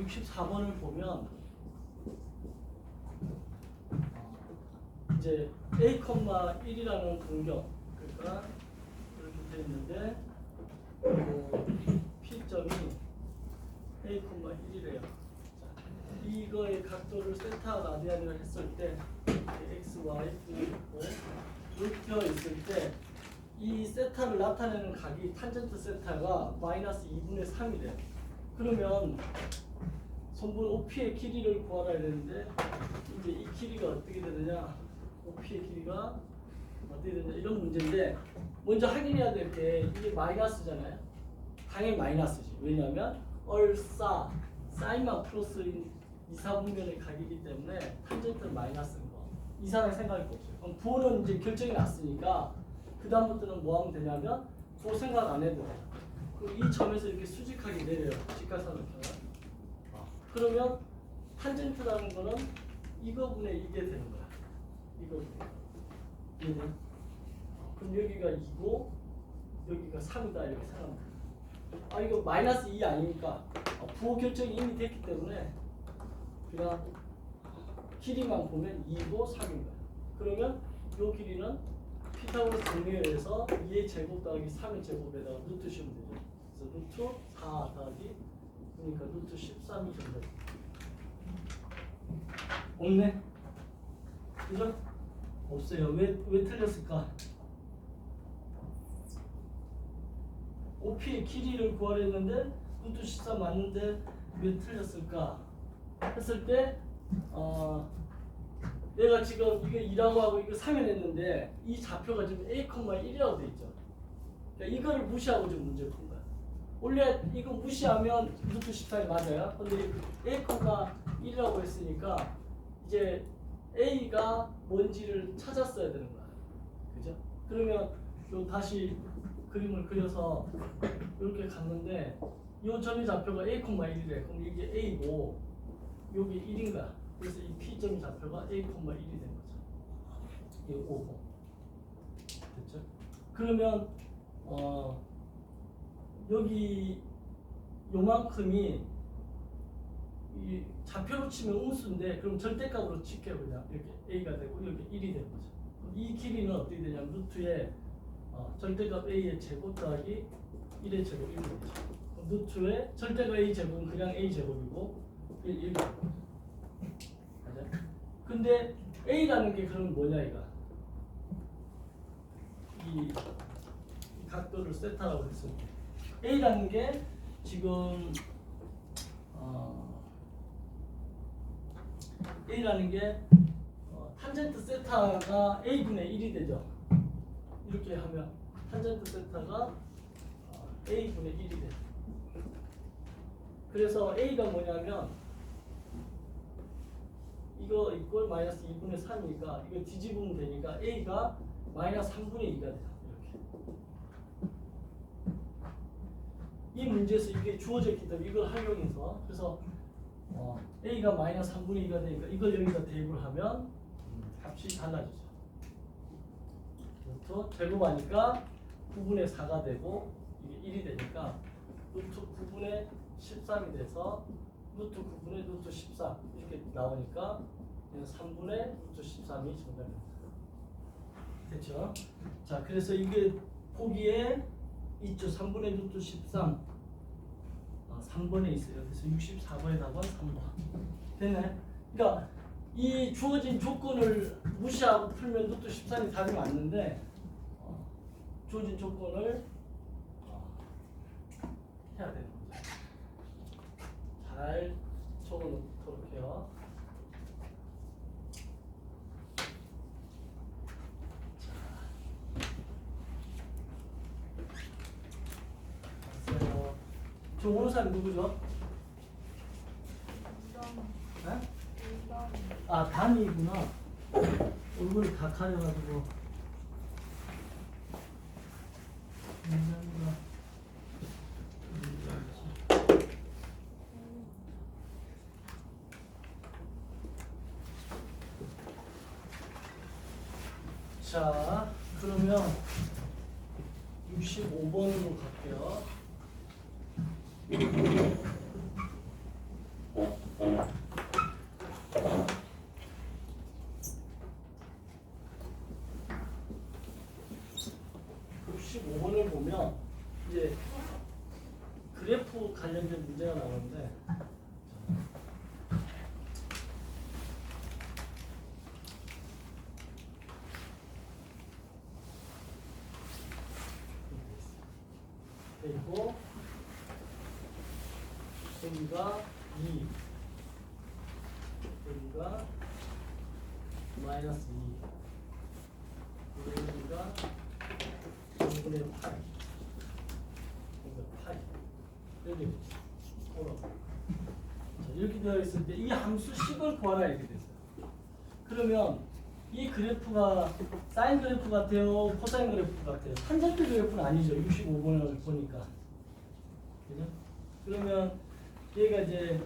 64번을 보면 이제 a,1이라는 공격, 그러니까 이렇게 되어 있는데 P점이 a,1이래요. 이거의 각도를 세타 라디안이라 했을 때 x, y 있고 루트어 있을 때 이 세타를 나타내는 각이 탄젠트 세타가 마이너스 2분의 3이래요. 그러면 선분 OP의 길이를 구하라 되는데 이제 이 길이가 어떻게 되느냐, OP의 길이가 어떻게 되느냐 이런 문제인데, 먼저 확인해야 될 게 이게 마이너스잖아요. 당연히 마이너스지. 왜냐하면 얼싸 사인만 플러스인 2, 4분면의 각이기 때문에 탄젠트는 마이너스인 거. 이상하게 생각할 거 없어요. 그럼 부호는 이제 결정이 났으니까 그 다음부터는 뭐 하면 되냐면 부호 생각 안 해도 돼요. 그럼 이 점에서 이렇게 수직하게 내려요. 직각삼각형을. 그러면 탄젠트라는 거는 이거분의 이게 되는 거야. 이거분의. 이해돼? 그럼 여기가 2고 여기가 3이다 이렇게 생각하면 돼. 아 이거 마이너스 2 아니니까 부호 결정이 이미 됐기 때문에 그냥 길이만 보면 2고 3인 거야. 그러면 이 길이는 피타고라스 정리에 의해서 2의 제곱 더하기 3의 제곱에다가 루트 씌우면 되죠. 그래서 루트 4 더하기 그러니까 루트 13이 정답. 없네? 그죠? 없어요. 왜 틀렸을까? OP의 길이를 구하려 했는데 루트 13 맞는데 왜 틀렸을까? 했을 때 내가 지금 이거 2라고 하고 이거 3을 했는데 이 좌표가 지금 a,1이라고 돼 있죠. 그러니까 이거를 무시하고 지금 문제를 푼 거야. 원래 이거 무시하면 루트 14이 맞아요. 근데 a,1이라고 했으니까 이제 a가 뭔지를 찾았어야 되는 거야. 그죠? 그러면 요 다시 그림을 그려서 이렇게 갔는데 이 점의 좌표가 a,1이래. 그럼 이게 a고 여기 1인 거야. 그래서 이 P점의 좌표가 a,1이 된 거죠. 이게 5고. 됐죠? 그러면 여기 요만큼이 이 좌표로 치면 음수인데 그럼 절대값으로 칠게요. 그냥 이렇게 a가 되고 여기 1이 되는 거죠. 이 길이는 어떻게 되냐면 루트에 절대값 a의 제곱 더하기 1의 제곱 1이 되죠. 루트에 절대값 a 제곱은 그냥 a 제곱이고 1 맞아? 근데 a라는 게 그럼 뭐냐 이거? 이 각도를 세타라고 했을 때 a라는 게 지금 a라는 게 탄젠트 세타가 a분의 1이 되죠. 이렇게 하면 탄젠트 세타가 a분의 1이 돼요. 그래서 a가 뭐냐면 이거 이꼴 마이너스 2분의 3이니까 이거 뒤집으면 되니까 a가 마이너스 3분의 2가 돼요. 이렇게. 이 문제에서 이게 주어졌기 때문에 이걸 활용해서 그래서 a가 마이너스 3분의 2가 되니까 이걸 여기다 대입을 하면 값이 달라지죠. 루트 제곱하니까 9분의 4가 되고 이게 1이 되니까 루트 9분의 13이 돼서 루트 9분의 루트 13 이렇게 나오니까 3분의 루트 13이 정답입니다. 됐죠? 자, 그래서 이게 보기에 있죠. 3분의 루트 13 3번에 있어요. 그래서 64번의 답은 3번. 됐네? 그러니까 이 주어진 조건을 무시하고 풀면 루트 13이 답이 맞는데 주어진 조건을 해야 되는 거죠. 잘 적어놓도록 해요. 자, 봤어요. 저 오는 사람 누구죠? 네? 아, 단이구나. 얼굴이 다 가려가지고. 자, 그러면 65번으로 갈게요. 65번을 보면 이제 그래프 관련된 문제가 나오는데 그리고 여기가 2 여기가 마이너스 2 여기가 2분의 8 여기가 8 여기 이렇게 되어 있을 때 이 함수 10을 구하라 이렇게 됐어요. 그러면 이 그래프가 사인 그래프 같아요? 코사인 그래프 같아요? 탄젠트 그래프는 아니죠. 65번을 보니까. 그죠? 그러면 얘가 이제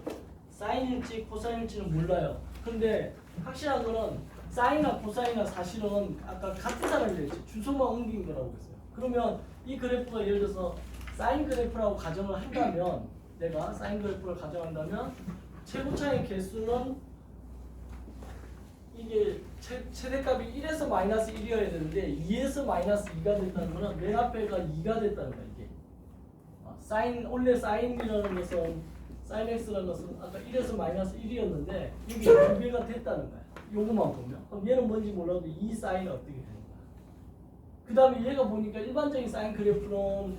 사인일지 코사인일지는 몰라요. 근데 확실한 거는 사인이나 코사인이나 사실은 아까 같은 사람이 됐지. 주소만 옮긴 거라고 했어요. 그러면 이 그래프가 예를 들어서 사인 그래프라고 가정을 한다면 내가 사인 그래프를 가정한다면 최고차의 개수는 이게 최대값이 1에서 마이너스 1이어야 되는데 2에서 마이너스 2가 됐다는 거는 맨 앞에가 2가 됐다는 거야 이게. 원래 사인이라는 것은 사인 x라는 것은 아까 1에서 마이너스 1이었는데 이게 2배가 됐다는 거야. 요거만 보면. 그럼 얘는 뭔지 몰라도 이 사인은 어떻게 되는 거야. 그 다음에 얘가 보니까 일반적인 사인 그래프는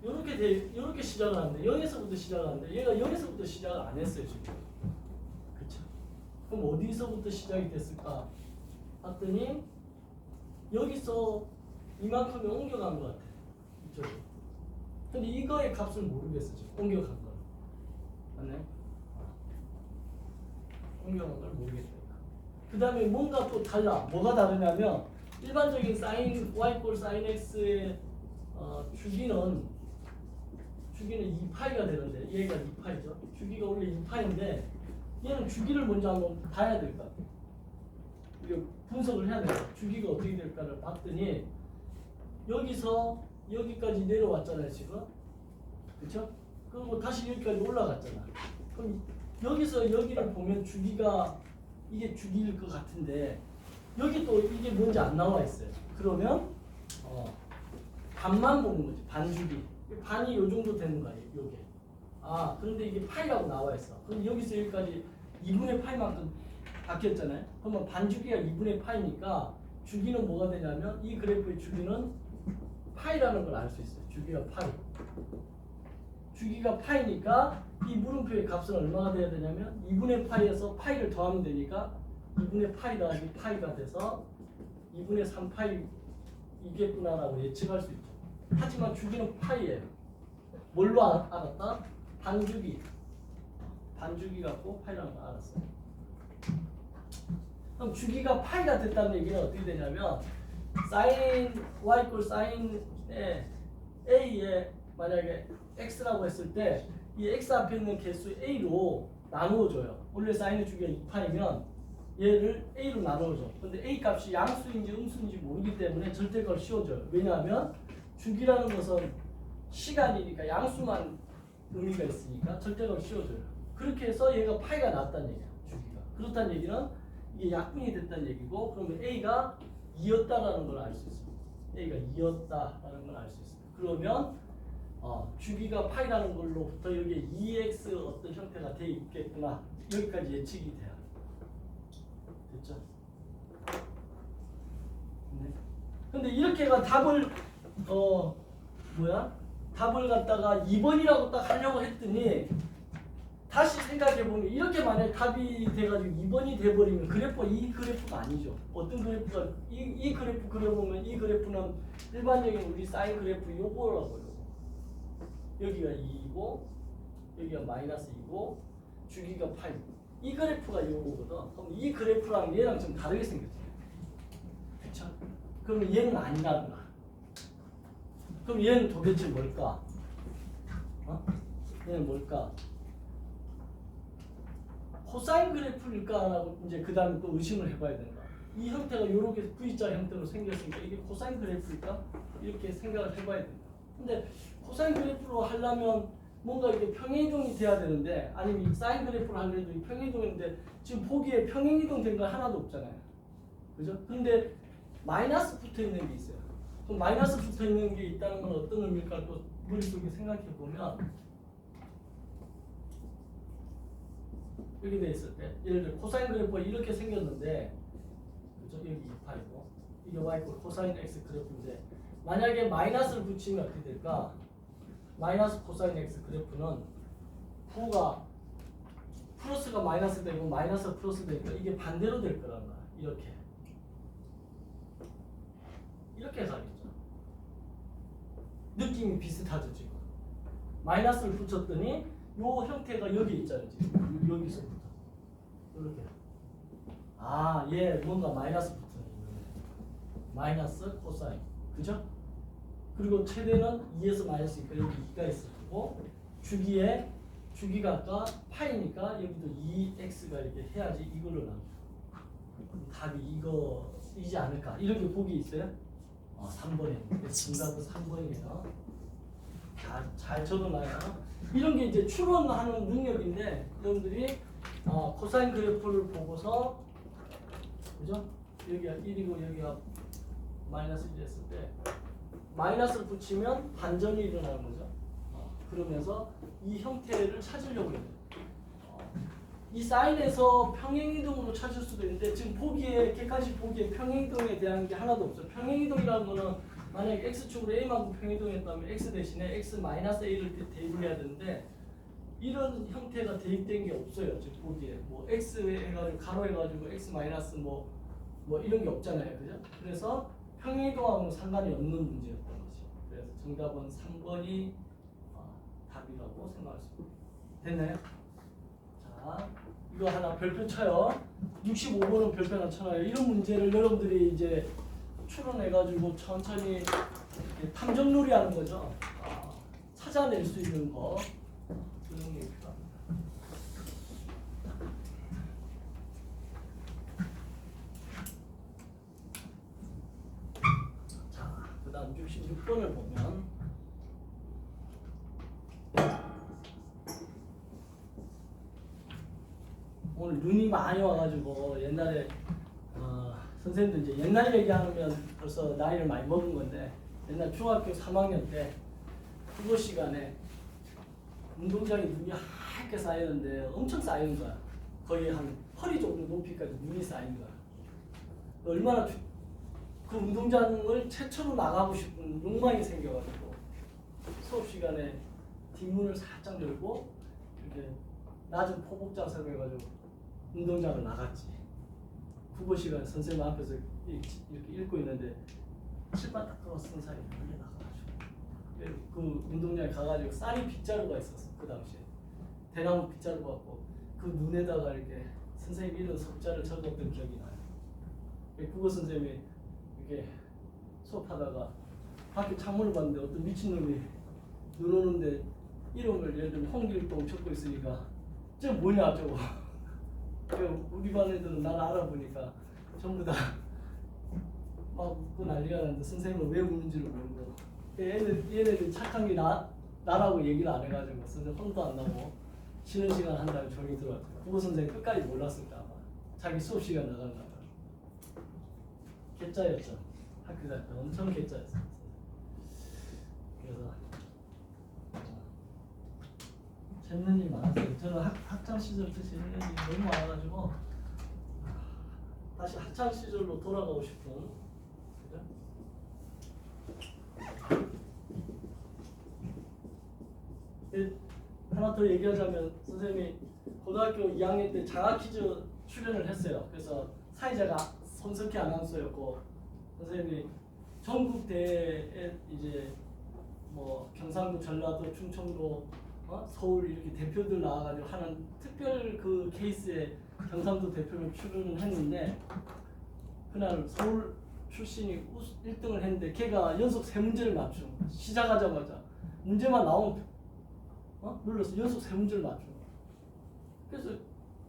요렇게 시작을 하는데 0에서부터 시작하는데 얘가 0에서부터 시작을 안 했어요 지금. 그쵸? 그럼 어디서부터 시작이 됐을까? 봤더니 여기서 이만큼에 옮겨간 것 같아. 이쪽에. 근데 이거의 값을 모르겠어 지금. 옮겨간 걸. 맞네? 옮겨간 걸 모르겠다. 그 다음에 뭔가 또 달라. 뭐가 다르냐면 일반적인 사인 y 꼴 사인 x의 주기는 2파이가 되는데 얘가 2파이죠. 주기가 원래 2파인데 얘는 주기를 먼저 한번 봐야 될 것 같아요. 이게 분석을 해야 돼요. 주기가 어떻게 될까를 봤더니 여기서 여기까지 내려왔잖아요 지금. 그렇죠? 그리고 다시 여기까지 올라갔잖아. 그럼 여기서 여기를 보면 주기가 이게 주기일 것 같은데 여기 또 이게 뭔지 안 나와 있어요. 그러면 반만 보는 거지. 반주기. 반이 요 정도 되는 거예요. 요게. 그런데 이게 파이라고 나와 있어. 그럼 여기서 여기까지 2분의 파이만큼 바뀌었잖아요. 그러면 반주기가 2분의 파이니까 주기는 뭐가 되냐면 이 그래프의 주기는 파이라는 걸 알 수 있어요. 주기가 파이. 주기가 파이니까 이 물음표의 값은 얼마가 돼야 되냐면 2분의 파이에서 파이를 더하면 되니까 2분의 파이 더하기 파이가 돼서 2분의 3파이이겠구나라고 예측할 수 있죠. 하지만 주기는 파이예요. 뭘로 알았다? 반주기. 반주기 갖고 파이라는 걸 알았어요. 그럼 주기가 파이가 됐다는 얘기는 어떻게 되냐면 사인 y 꼴 사인 a에 만약에 x라고 했을 때 이 x 앞에 있는 개수 a로 나누어줘요. 원래 사인의 주기가 2파이면 얘를 a로 나누어줘. 근데 a 값이 양수인지 음수인지 모르기 때문에 절대값을 씌워줘요. 왜냐하면 주기라는 것은 시간이니까 양수만 의미가 있으니까 절대값을 씌워줘요. 그렇게 해서 얘가 파이가 났다는 얘기야. 주기가. 그렇다는 얘기는 이게 약분이 됐다는 얘기고 그러면 a가 2였다라는 걸 알 수 있습니다. a가 2였다라는 걸 알 수 있습니다. 그러면 주기가 파이라는 걸로부터 여기에 2x 어떤 형태가 되어 있겠구나. 여기까지 예측이 돼요. 됐죠? 네. 근데 이렇게가 답을 답을 갖다가 2번이라고 딱 하려고 했더니 다시 생각해보면 이렇게 만약에 답이 돼가지고 2번이 돼버리면 이 그래프가 아니죠. 어떤 그래프가 이 그래프 그려보면 이 그래프는 일반적인 우리 사인 그래프 요거라고요. 여기가 2이고 여기가 마이너스 2고 주기가 파이. 이 그래프가 요거거든. 그럼 이 그래프랑 얘랑 좀 다르게 생겼죠. 그쵸? 그럼 얘는 아니라는 거야. 그럼 얘는 도대체 뭘까? 얘는 뭘까? 코사인 그래프일까라고 이제 그 다음에 또 의심을 해봐야 되는 거야. 이 형태가 이렇게 V자 형태로 생겼으니까 이게 코사인 그래프일까? 이렇게 생각을 해봐야 된다. 근데 코사인 그래프로 하려면 뭔가 이게 평행이동이 돼야 되는데 아니면 사인 그래프로 하려도 평행이동인데 지금 보기에 평행이동 된 거 하나도 없잖아요. 그죠? 근데 마이너스 붙어 있는 게 있어요. 그럼 마이너스 붙어 있는 게 있다는 건 어떤 의미일까? 또 머릿속에 생각해 보면 이렇게 돼 있을 때, 예를 들어 코사인 그래프가 이렇게 생겼는데, 그죠? 여기 2파이고 이게 y꼴 코사인 x 그래프인데, 만약에 마이너스를 붙이면 어떻게 될까? 마이너스 코사인 x 그래프는 부가 플러스가 마이너스 되고 마이너스가 플러스 되니까 이게 반대로 될 거란 말이야. 이렇게 가겠죠. 느낌이 비슷하죠 지금. 마이너스를 붙였더니 요 형태가 여기 있잖아요 지금. 여기서부터 이렇게. 아, 얘 뭔가 마이너스 붙는 거네. 마이너스 코사인, 그죠? 그리고 최대는 2에서 마이너스니까 여기 2가 있을 거고, 주기가 아까 파이니까 여기도 2x가 이렇게 해야지 이걸로 나오죠. 답이 이거이지 않을까? 이렇게 보기 있어요? 3번에. 정답은 3번이에요. 잘 적어놔요. 이런 게 이제 추론하는 능력인데, 여러분들이 코사인 그래프를 보고서, 그죠? 여기가 1이고 여기가 마이너스 1 했을 때 마이너스를 붙이면 반전이 일어나는 거죠. 그러면서 이 형태를 찾으려고 해요. 이 사인에서 평행이동으로 찾을 수도 있는데, 지금 객관식 보기에 평행이동에 대한 게 하나도 없어요. 평행이동이라는 거는 만약에 x축으로 a만큼 평행이동했다면 x 대신에 x-a를 대입을 해야 되는데, 이런 형태가 대입된 게 없어요. 지금 보기에 뭐 x 해가지고 가로 해가지고 x 마이너스 뭐 이런 게 없잖아요, 그죠? 그래서 평행이동하고는 상관이 없는 문제였던 거지. 그래서 정답은 3번이 답이라고 생각할 수 있습니다. 됐나요? 자, 이거 하나 별표 쳐요. 65번은 별표 하나 쳐놔요. 이런 문제를 여러분들이 이제 추론해가지고 천천히 이렇게 탐정놀이 하는 거죠. 찾아낼 수 있는 거. 그런 게 필요합니다. 자, 그 다음 66번을 보면, 오늘 눈이 많이 와가지고 옛날에 선생님들 이제 옛날 얘기하면 벌써 나이를 많이 먹은 건데, 옛날 중학교 3학년 때 국어 시간에 운동장에 눈이 하얗게 쌓이는데 엄청 쌓이는 거야. 거의 한 허리 정도 높이까지 눈이 쌓인 거야. 얼마나 그 운동장을 최초로 나가고 싶은 욕망이 생겨가지고 수업 시간에 뒷문을 살짝 열고 이렇게 낮은 포복자세로 해가지고 운동장을 나갔지. 국어 시간에 선생님 앞에서 이렇게 읽고 있는데 칠판 딱 들어 쓴 사이에 멀리 나가가지고 그 운동장에 가가지고 쌀이 빗자루가 있었어. 그 당시에 대나무 빗자루 갖고 그 눈에다가 이렇게 선생님 이름 석자를 적었던 기억이 나요. 국어 선생님이 이렇게 수업하다가 밖에 창문을 봤는데 어떤 미친놈이 눈 오는데 이름을 예를 들면 홍길동 적고 있으니까 저거 뭐냐 저거. 우리 반 애들은 날 알아보니까 전부 다 막 웃고 난리가 났는데 선생님은 왜 우는지를 모르고, 얘네들 착한 게 나라고 얘기를 안 해가지고 선생님 혼도 안 나고 쉬는 시간 한 다음에 조용히 들어왔죠. 국어 선생님 끝까지 몰랐을까 아마. 자기 수업 시간 나간다. 개짜였죠. 학교 다닐 때 엄청 개짜였어. 그래서 재밌는 일이 많았어요. 저는 학창 시절부터 재밌는 일이 너무 많아가지고 다시 학창 시절로 돌아가고 싶은. 그죠? 하나 더 얘기하자면, 선생님이 고등학교 2학년 때 장학 퀴즈 출연을 했어요. 그래서 사회자가 손석희 아나운서였고, 선생님이 전국 대회에 이제 뭐 경상도, 전라도, 충청도, 서울 이렇게 대표들 나와가지고 하는 특별 그 케이스에 경상도 대표를 출연을 했는데, 그날 서울 출신이 1등을 했는데 걔가 연속 3문제를 맞춘 거야. 시작하자마자 문제만 나오면 눌러서 연속 3문제를 맞춘 거야. 그래서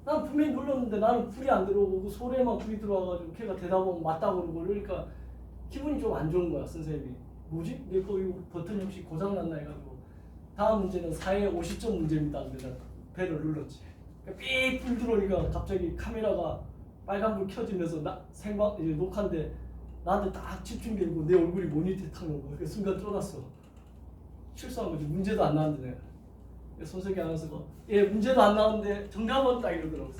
난 분명히 눌렀는데 나는 불이 안 들어오고 소리에만 불이 들어와가지고 걔가 대답하면 맞다고 그러고, 그러니까 기분이 좀 안 좋은 거야. 선생님이 뭐지? 내 거 이거 버튼 역시 고장났나 해가지고 다음 문제는 4에 50점 문제입니다. 그래서 배를 눌렀지. 그러니까 삐불 들어오니까 갑자기 카메라가 빨간불 켜지면서 생방 이제 녹화인데 나한테 딱 집중되고 내 얼굴이 모니터에 탁 나온 거야. 그 순간 쫄았어. 실수한 거지. 문제도 안 나왔는데 내가. 손석희 아나운서가 예 문제도 안 나오는데 정답은 딱 이러더라고요.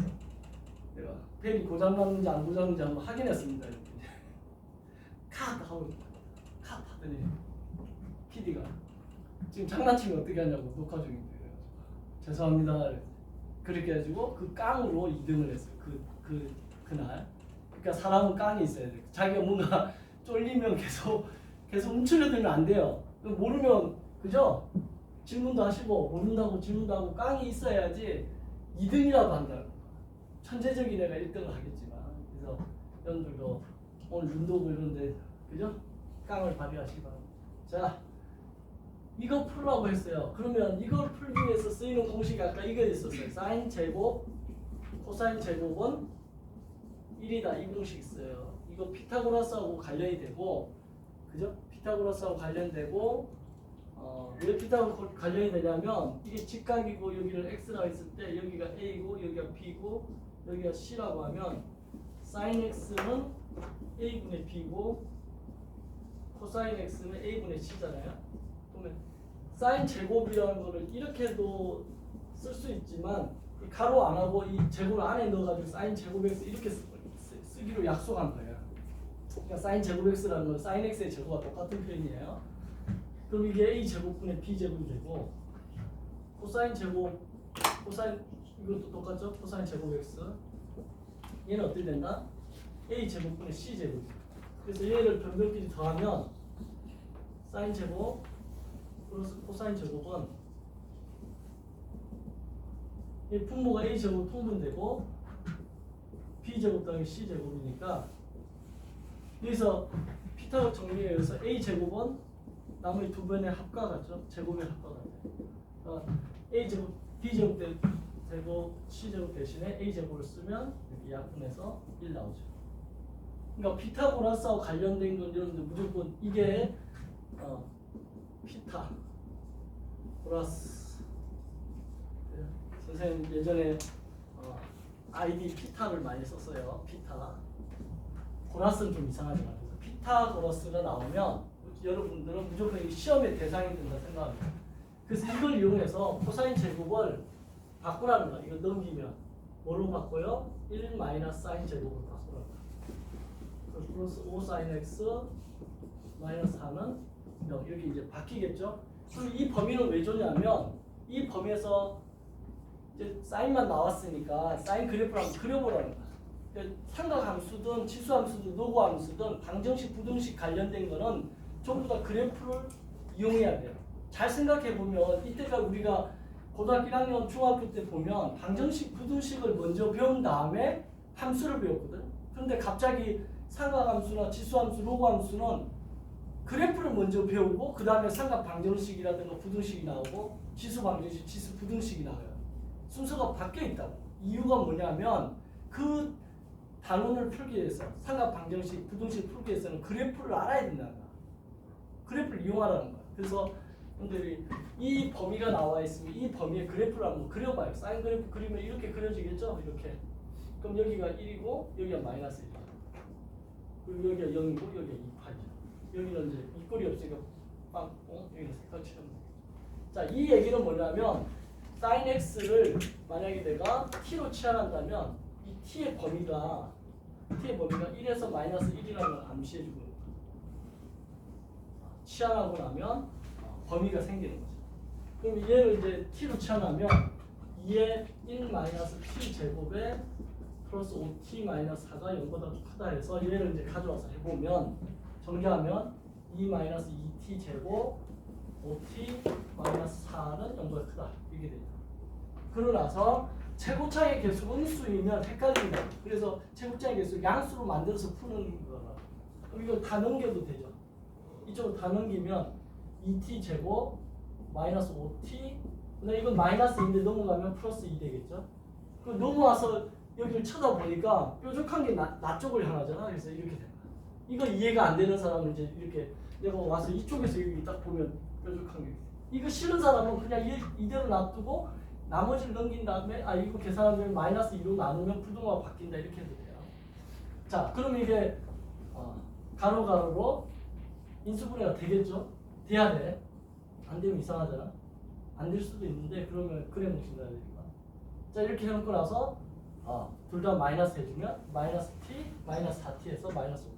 내가 펜이 고장났는지 안 고장났는지 한번 확인했습니다. 이렇게. 컷 하고 컷 하더니 PD가 지금 장난치면 어떻게 하냐고 녹화 중인데 죄송합니다. 그렇게 해가지고 그 깡으로 2등을 했어요. 그날. 그러니까 사람은 깡이 있어야 돼. 자기가 뭔가 쫄리면 계속 움츠러들면 안 돼요. 모르면 그죠? 질문도 하시고 모른다고 질문도 하고 깡이 있어야지 2등이라도 한다. 천재적인 애가 1등을 하겠지만 그래서 여러분들도 오늘 운동도 이런데 그죠? 깡을 발휘하시기 바랍니다. 자 이거 풀라고 했어요. 그러면 이걸 풀기 위해서 쓰이는 공식이 아까 이거 있었어요. 사인 제곱 코사인 제곱은 1이다. 이 공식 있어요. 이거 피타고라스하고 관련이 되고 그죠? 피타고라스하고 관련되고 왜 피타고라스 관련이 되냐면 이게 직각이고 여기를 x라고 했을 때 여기가 a고 여기가 b고 여기가 c라고 하면 sin x는 a분의 b고 코사인 x는 a분의 c잖아요. 그러면 sin 제곱이라는 거를 이렇게도 쓸 수 있지만 이 가로 안 하고 이 제곱을 안에 넣어가지고 sin 제곱 x 이렇게 쓰기로 약속한 거예요. 그러니까 sin 제곱 x라는 건 sin x의 제곱과 똑같은 표현이에요. 그럼 이게 a 제곱분의 b 제곱이 되고 코사인 제곱 코사인 이것도 똑같죠? 코사인 제곱 x 얘는 어떻게 된다? a 제곱분의 c 제곱. 그래서 얘를 변별끼리 더하면 사인 제곱 플러스 코사인 제곱은 이 분모가 a 제곱 통분되고 b 제곱 더하기 c 제곱이니까 여기서 피타고라스 정리에 의해서 a 제곱은 나머지 두 번의 합과 같죠? 제곱의 합과 같아요. a 제곱 b 제곱 제곱 c 제곱 대신에 a 제곱을 쓰면 여기 약분해서 1 나오죠. 그러니까 피타고라스하고 관련된 건 여러분들 무조건 이게 피타고라스 선생님 예전에 아이디 피타를 많이 썼어요. 피타 고라스는 좀 이상하지만 그래서 피타고라스가 나오면 여러분들은 무조건 이 시험의 대상이 된다 생각합니다. 그래서 이걸 이용해서 코사인 제곱을 바꾸라는 거야. 이거 넘기면 뭐로 바꿔요? 1 마이너스 사인 제곱으로 바꾸라는 거야. 플러스 5 사인 x 마이너스 4는 여기 이제 바뀌겠죠? 그럼 이 범위는 왜 주냐면 이 범위에서 이제 사인만 나왔으니까 사인 그래프를 한번 그려보라는 거야. 그러니까 삼각함수든 치수함수든 노고함수든 방정식, 부등식 관련된 거는 전부 다 그래프를 이용해야 돼요. 잘 생각해 보면 이때까지 우리가 고등학교 1학년, 중학교 때 보면 방정식, 부등식을 먼저 배운 다음에 함수를 배웠거든. 그런데 갑자기 삼각함수나 치수함수, 노고함수는 그래프를 먼저 배우고 그 다음에 삼각 방정식이라든가 부등식이 나오고 치수 방정식, 치수 부등식이 나와요. 순서가 바뀌어 있다고. 이유가 뭐냐면 그 단원을 풀기 위해서 삼각 방정식, 부등식 풀기 위해서는 그래프를 알아야 된다는 거야. 그래프를 이용하라는 거야. 그래서 여러분들이 이 범위가 나와 있으면 이 범위의 그래프를 한번 그려봐요. 사인 그래프 그리면 이렇게 그려지겠죠? 이렇게. 그럼 여기가 1이고 여기가 마이너스 1이고 그리고 여기가 0이고 여기가 2파이죠. 여기는 이제 이꼴이 없으니까 여기는 색깔 칠하면 돼요. 자, 이 얘기는 뭐냐면 sin x를 만약에 내가 t로 치환한다면 이 t의 범위가 1에서 마이너스 1이라는 걸 암시해주고 있는 거예요. 치환하고 나면 범위가 생기는 거죠. 그럼 얘를 이제 t로 치환하면 2의 1 마이너스 t 제곱에 플러스 5t 마이너스 4가 0보다 크다 해서 얘를 이제 가져와서 해보면 정리하면 2 마이너스 2t 제곱 5t 마이너스 4는 0보다 크다 이게 돼요. 그러고 나서 최고차의 개수가 음수이면 헷갈린다. 그래서 최고차의 개수 양수로 만들어서 푸는 거라. 그럼 이거 다 넘겨도 되죠. 이쪽으로 다 넘기면 2t 제곱 마이너스 5t 근데 이건 마이너스인데 넘어가면 플러스 2 되겠죠. 그럼 넘어와서 여기를 쳐다보니까 뾰족한 게 나 쪽을 향하잖아. 그래서 이렇게 된다. 이거 이해가 안 되는 사람은 이제 이렇게 내가 와서 이쪽에서 여기 딱 보면 뾰족한 게 이거 싫은 사람은 그냥 이대로 놔두고 나머지를 넘긴 다음에 이거 계산하면 마이너스 2로 나누면 부등호가 바뀐다 이렇게 해도 돼요. 자, 그럼 이게 가로 가로로 인수분해가 되겠죠? 돼야 돼. 안 되면 이상하잖아. 안 될 수도 있는데 그러면 그래 묻힌다 되니까. 자 이렇게 해놓고 나서 둘 다 마이너스 해주면 마이너스 t 마이너스 4t에서 마이너스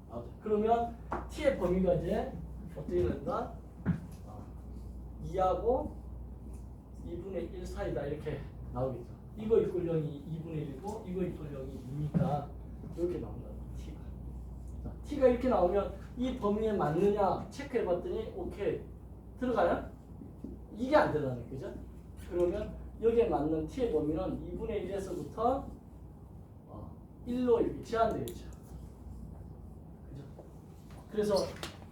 5t. 그러면 t의 범위가 이제 어떻게 된다? 2하고 2분의 1 사이다 이렇게 나오겠죠. 이거 이꼴 0이 2분의 1이고 이거 이꼴 0이 2니까 이렇게 나온다. t가. 자, t가 이렇게 나오면 이 범위에 맞느냐 체크해봤더니 오케이 들어가요? 이게 안 들어가네, 그죠? 그러면 여기에 맞는 t의 범위는 2분의 1에서부터 1로 이렇게 제한되겠죠. 그죠? 그래서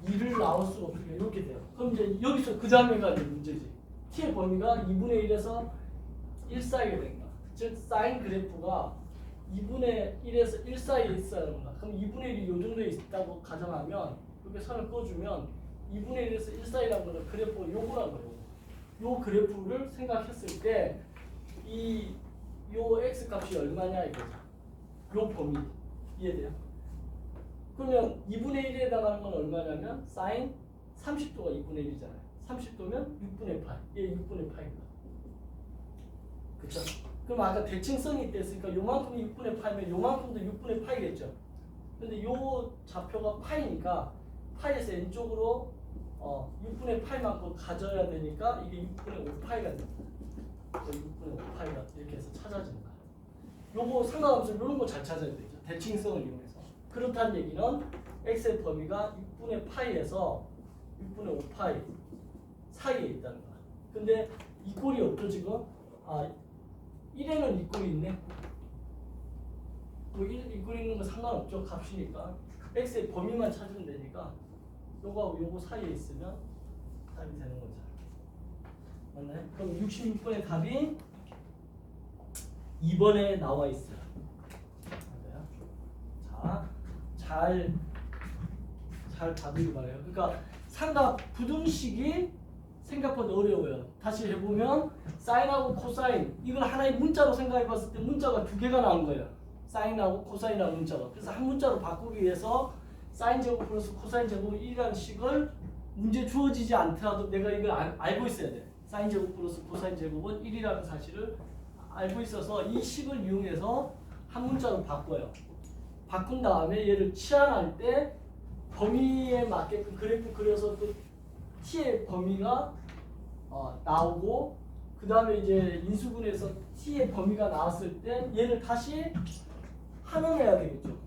2를 나올 수가 없으니까 이렇게 돼요. 그럼 이제 여기서 그 다음에가 이제 문제지. t의 범위가 2분의 1에서 1 사이에 되는 거야. 즉 사인 그래프가 2분의 1에서 1 사이에 있어야 하는 거야. 그럼 2분의 1이 이 정도에 있다고 가정하면 이렇게 선을 꺼주면 2분의 1에서 1 사이라는 거는 그래프 요거란 거예요. 요 그래프를 생각했을 때 요 x 값이 얼마냐 이거죠. 요 범위 이해돼요? 그러면 2분의 1에 해당하는 건 얼마냐면 사인 30도가 2분의 1이잖아요. 30도면 6분의 파이. 얘 6분의 파이입니다. 그쵸? 그럼 아까 대칭성이 있댔으니까 요만큼이 6분의 파이면 요만큼도 6분의 파이겠죠. 근데 요 좌표가 파이니까 파이에서 n쪽으로 6분의 파이만큼 가져야 되니까 이게 6분의 5파이가 됩니다. 6분의 5파이가 이렇게 해서 찾아지는 거예요. 요거 상관없이 이런 거 잘 찾아야 되죠. 대칭성을 이용해서. 그렇다는 얘기는 x의 범위가 6분의 파이에서 6분의 5파이 사이에 있다는 거야. 근데 이 꼴이 없죠 지금? 1에는 이 꼴이 있네. 뭐 이 꼴이 있는 건 상관없죠. 값이니까. x의 범위만 찾으면 되니까 요거하고 요거 사이에 있으면 답이 되는 거죠. 맞나요? 그럼 66번의 답이 2번에 나와 있어요. 맞아요? 자, 잘 봐두기 바래요. 그러니까 삼각 부등식이 생각보다 어려워요. 다시 해보면 사인하고 코사인 이걸 하나의 문자로 생각해봤을 때 문자가 두 개가 나온 거예요. 사인하고 코사인하고 문자가. 그래서 한 문자로 바꾸기 위해서 사인 제곱 플러스 코사인 제곱 1이라는 식을 문제 주어지지 않더라도 내가 이걸 알고 있어야 돼. 사인 제곱 플러스 코사인 제곱은 1이라는 사실을 알고 있어서 이 식을 이용해서 한 문자로 바꿔요. 바꾼 다음에 얘를 치환할 때 범위에 맞게끔 그래프 그려서 그 t의 범위가 나오고 그 다음에 이제 인수분해서 t의 범위가 나왔을 때 얘를 다시 환원해야 되겠죠.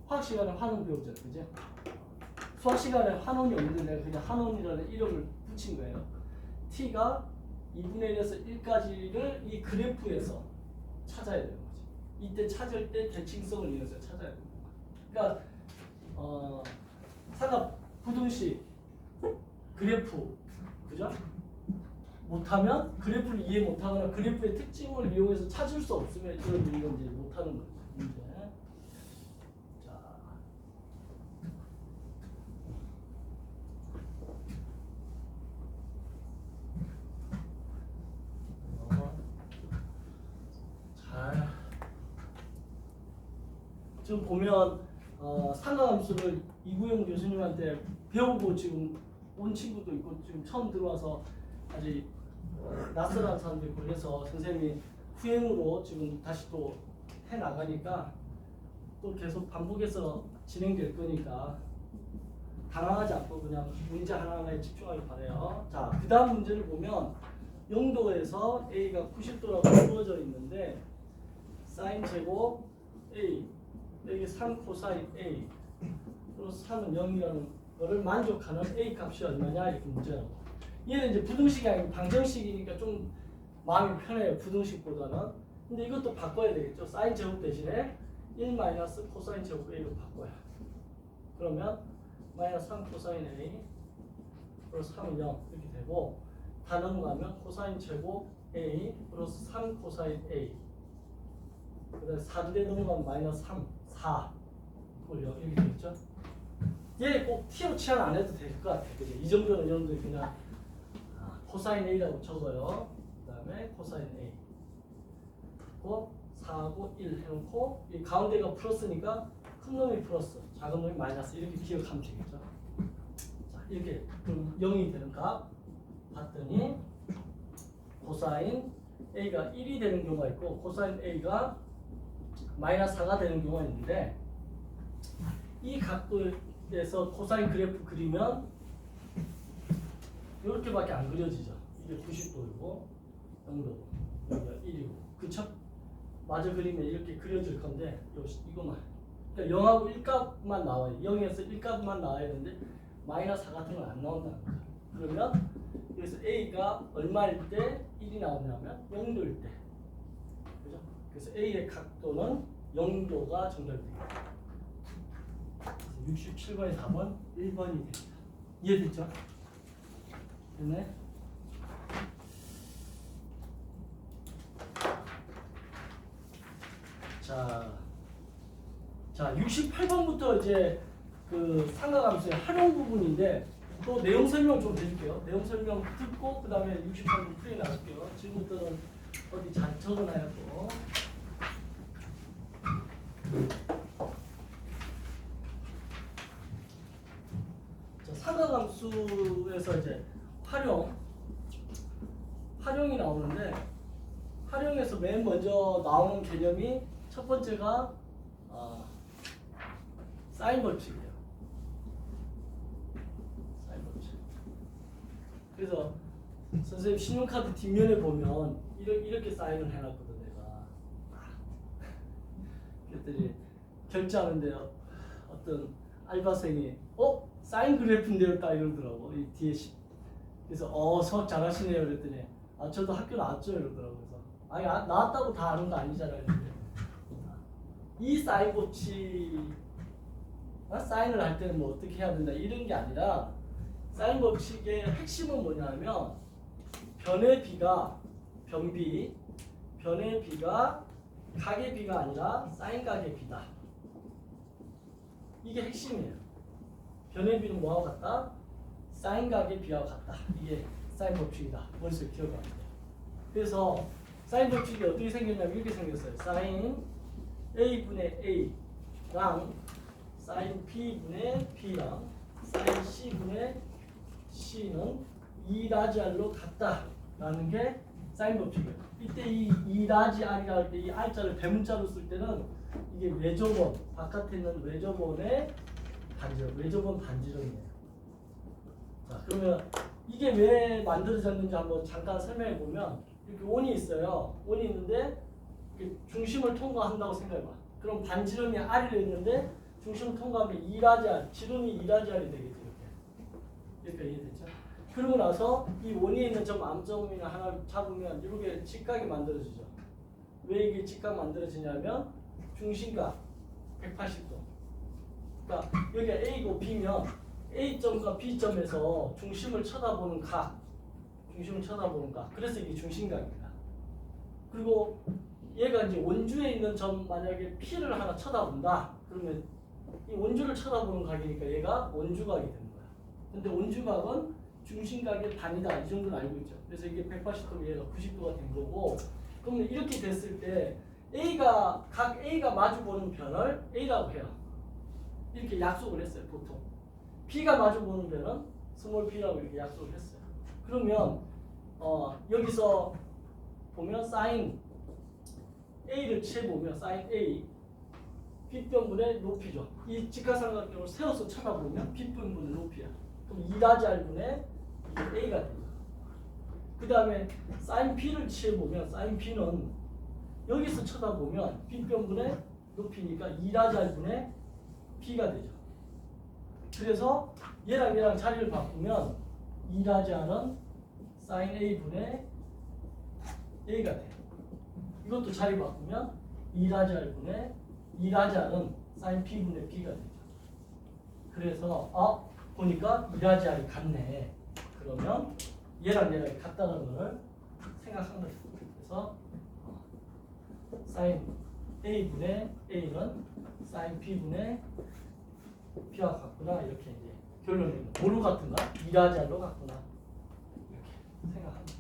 화학 시간에 환원 배우잖아요, 그죠? 수학 시간에 환원이 없는데 내가 그냥 환원이라는 이름을 붙인 거예요. t가 2분의 1에서 1까지를 이 그래프에서 찾아야 되는 거지. 이때 찾을 때 대칭성을 이용해서 찾아야 됩니다. 그러니까 삼각 부등식 그래프 그죠? 못하면 그래프를 이해 못하거나 그래프의 특징을 이용해서 찾을 수 없으면 이런 이제 못하는 거죠. 문제. 지금 보면 삼각함수를 이구영 교수님한테 배우고 지금 온 친구도 있고 지금 처음 들어와서 아직 낯설은 사람도 있고 그래서 선생님이 후행으로 지금 다시 또 해나가니까 또 계속 반복해서 진행될 거니까 당황하지 않고 그냥 문제 하나하나에 집중하길 바래요. 자, 그 다음 문제를 보면 영도에서 A가 90도라고 주어져 있는데 사인 제곱 A 여기 3 코사인 A 플러스 3은 0이라는 거를 만족하는 A 값이 얼마냐 이렇게 문제라고. 얘는 이제 부등식이 아니고 방정식이니까 좀 마음이 편해요. 부등식보다는. 근데 이것도 바꿔야 되겠죠. 사인 제곱 대신에 1 마이너스 코사인 제곱 A로 바꿔요. 그러면 마이너스 3 코사인 A 플러스 3은 0 이렇게 되고 다 넘어가면 코사인 제곱 A 플러스 3 코사인 A 그 다음에 4대 넘어가면 마이너스 3 4 이렇게 되겠죠. 얘 꼭 t로 치환 안 해도 될 것 같아요. 그죠? 이 정도는 여러분들이 그냥 코사인 A라고 적어요. 그 다음에 코사인 A 고 4하고 1 해놓고 이 가운데가 플러스니까 큰 놈이 플러스, 작은 놈이 마이너스 이렇게 기억하면 되겠죠. 자, 이렇게 그럼 0이 되는 값 봤더니 코사인 A가 1이 되는 경우가 있고 코사인 A가 마이너스 4가 되는 경우가 있는데 이 각도에서 코사인 그래프 그리면 이렇게밖에 안 그려지죠. 이게 90도이고 0도고 여기가 1이고 그쵸? 마저 그리면 이렇게 그려질 건데 이거만 그러니까 0하고 1값만 나와요. 0에서 1값만 나와야 되는데 마이너스 4 같은 건 안 나온다는 거죠. 그러면 여기서 A가 얼마일 때 1이 나오냐면 0도일 때 그죠? 그래서 A의 각도는 0도가 정답이 됩니다. 67번의 답은 1번이 됩니다. 이해됐죠? 됐네? 자 68번부터 이제 그 삼각함수의 활용 부분인데 또 내용 설명 좀 드릴게요. 내용 설명 듣고 그 다음에 68번 풀이 나갈게요. 지금부터는 어디 잘 적어놔요 또. 자, 삼각함수에서 이제 활용이 나오는데 활용에서 맨 먼저 나오는 개념이 첫 번째가 사인 법칙이에요. 사인 법칙. 그래서 선생님 신용카드 뒷면에 보면 이렇게 사인을 해놨거든 내가. 그랬더니 결제하는데 어떤 알바생이 사인 그래프인데요 딱 이러더라고 이 뒤에 그래서 수학 잘하시네요 그랬더니 저도 학교 나왔죠 이러더라고. 그래서 아니 나왔다고 다 아는 거 아니잖아요. 이 사인 법칙 사인을 할 때는 뭐 어떻게 해야 된다 이런 게 아니라 사인 법칙의 핵심은 뭐냐면 변의 비가 변의 비가 각의 비가 아니라 사인 각의 비다. 이게 핵심이에요. 변의 비는 뭐하고 같다? 사인 각의 비하고 같다. 이게 사인 법칙이다. 머릿속에 기억하면 돼요. 그래서 사인 법칙이 어떻게 생겼냐면 이렇게 생겼어요. 사인 A분의 A랑 사인 B분의 B랑 사인 C분의 C는 2-R로 같다라는 게 사인 법칙이에요. 이때 이 2-R이라고 할 때 이 R자를 대문자로 쓸 때는 이게 외접원, 바깥에 있는 외접원의 반지름, 외접원 반지름이에요. 자, 그러면 이게 왜 만들어졌는지 한번 잠깐 설명해 보면 이렇게 원이 있어요. 원이 있는데 중심을 통과한다고 생각해봐. 그럼 반지름이 R이 있는데 중심을 통과하면 2-R, 지름이 2-R이 되겠죠. 이렇게 이해됐죠? 그러고 나서 이 원위에 있는 점 암점이나 하나 잡으면 이렇게 직각이 만들어지죠. 왜 이게 직각 만들어지냐면 중심각 180도. 그러니까 여기가 A고 B면 A점과 B점에서 중심을 쳐다보는 각. 그래서 이게 중심각입니다. 그리고 얘가 이제 원주에 있는 점 만약에 P를 하나 쳐다본다. 그러면 이 원주를 쳐다보는 각이니까 얘가 원주각이 되는 거야. 근데 원주각은 중심각의 반이다. 이 정도는 알고 있죠. 그래서 이게 180도 얘가 90도가 된 거고. 그러면 이렇게 됐을 때 각 A가 마주보는 변을 A라고 해요. 이렇게 약속을 했어요. 보통. B가 마주보는 변은 스몰 p라고 이렇게 약속을 했어요. 그러면 여기서 보면 사인 A를 취해보면 사인 A B변분의 높이죠. 이 직각삼각형을 세워서 쳐다보면 B변분의 높이야. 그럼 2-R분의 A가 됩니다. 그 다음에 사인 P를 취해보면 사인 P는 여기서 쳐다보면 B변분의 높이니까 2-R분의 P가 되죠. 그래서 얘랑 자리를 바꾸면 2-R은 사인 A분의 A가 돼요. 이것도 자리 바꾸면 2-R분의 2-R은 사인 P분의 B가 되죠. 그래서 보니까 2-R이 같네. 그러면 얘랑 같다는 걸 생각한 거예요. 그래서 사인 A분의 A는 사인 B분의 B와 같구나. 이렇게 이제 결론이 뭐로 같은가? 2-R로 같구나. 이렇게 생각합니다.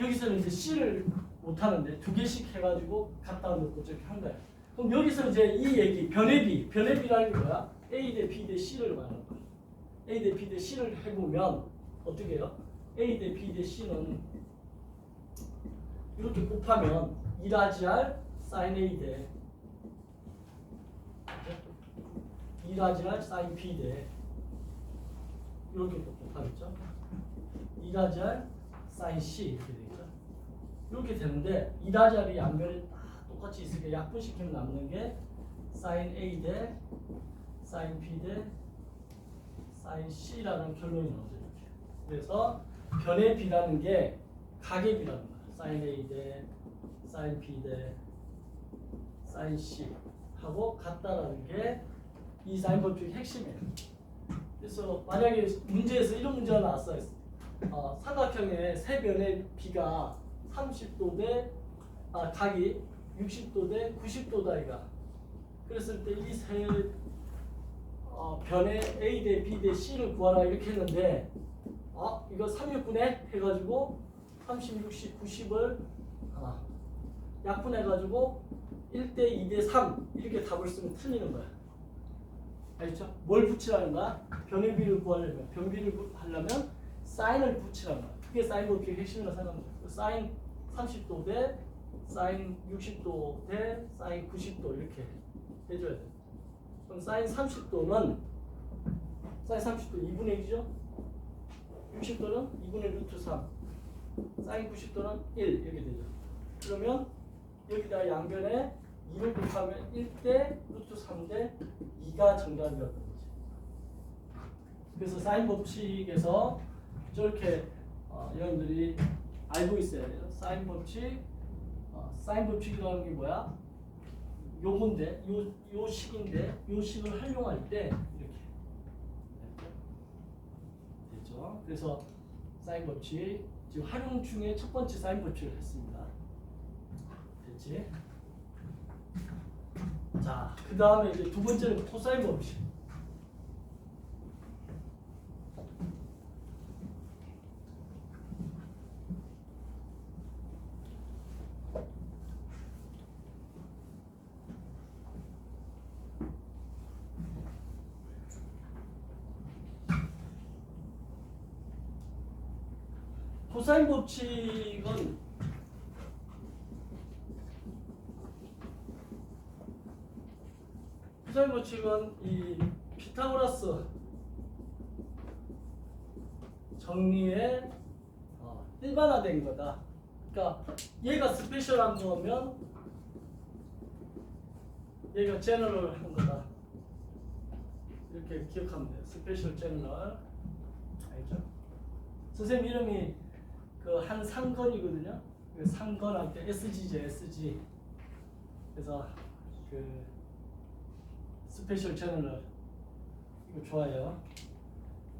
여기서는 이제 C를 못하는데 두 개씩 해가지고 갖다 놓고 저렇게 한 거예요. 그럼 여기서 이제 이 얘기 변해비라는 게 뭐야? A 대 B 대 C를 말하는 거야. A 대 B 대 C를 해보면 어떻게 해요? A 대 B 대 C는 이렇게 곱하면 2라지R sin A 대 2라지R sin B 대 이렇게 곱하겠죠? 2라지R sin C 이렇게 되겠죠? 이렇게 되는데 2라지R이 양변에 다 똑같이 있으니까 약분시키면 남는 게 sin A 대 sin B 대 sin C라는 결론이 나오죠. 이렇게. 그래서 변의 B라는 게 각의 B라는 거예요. sin A 대 sin B 대 sin C 하고 같다라는 게 이 사인 법칙의 핵심이에요. 그래서 만약에 문제에서 이런 문제가 나왔어요. 삼각형의 세 변의 B가 30도 대 각이 60도 대 90도다 이가. 그랬을 때 이 세 변의 A 대 B 대 C를 구하라 이렇게 했는데 이거 369네 해가지고 30, 60, 90을 약분해가지고 1대 2대 3 이렇게 답을 쓰면 틀리는 거야. 알겠죠? 뭘 붙이라는 거야? 변의 비를 구하려면 변비를 하려면 사인을 붙이라는 거야. 그게 사인 법칙의 핵심이라고 생각합니다. 사인 30도 대 사인 60도 대 사인 90도 이렇게 해줘야 돼. 그럼 사인 30도는 사인 30도 2분의 1이죠? 60도는 2분의 루트 3 사인 90도는 1 이렇게 되죠. 그러면 여기다 양변에 2를 곱하면 1대 루트 3대 2가 정답이었던 거지. 그래서 사인 법칙에서 저렇게 여러분들이 알고 있어야 돼요. 사인 법칙, 사인 법칙이라는 게 뭐야? 요건데, 요 식인데, 요 식을 활용할 때 이렇게 됐죠? 그래서 사인 법칙 지금 활용 중에 첫 번째 사인 법칙을 했습니다. 됐지? 자, 그 다음에 이제 두 번째는 코사인 법칙. 코사인 법칙은 코사인 법칙은 이 피타고라스 정리의 일반화된 거다. 그러니까 얘가 스페셜한 거면 얘가 제너럴한 거다. 이렇게 기억하면 돼요. 스페셜 제너럴. 알죠? 선생님 이름이 그 한 상건이거든요. 그 상건할 때 SG죠, SG. 그래서 그 스페셜 제너럴 이거 좋아요.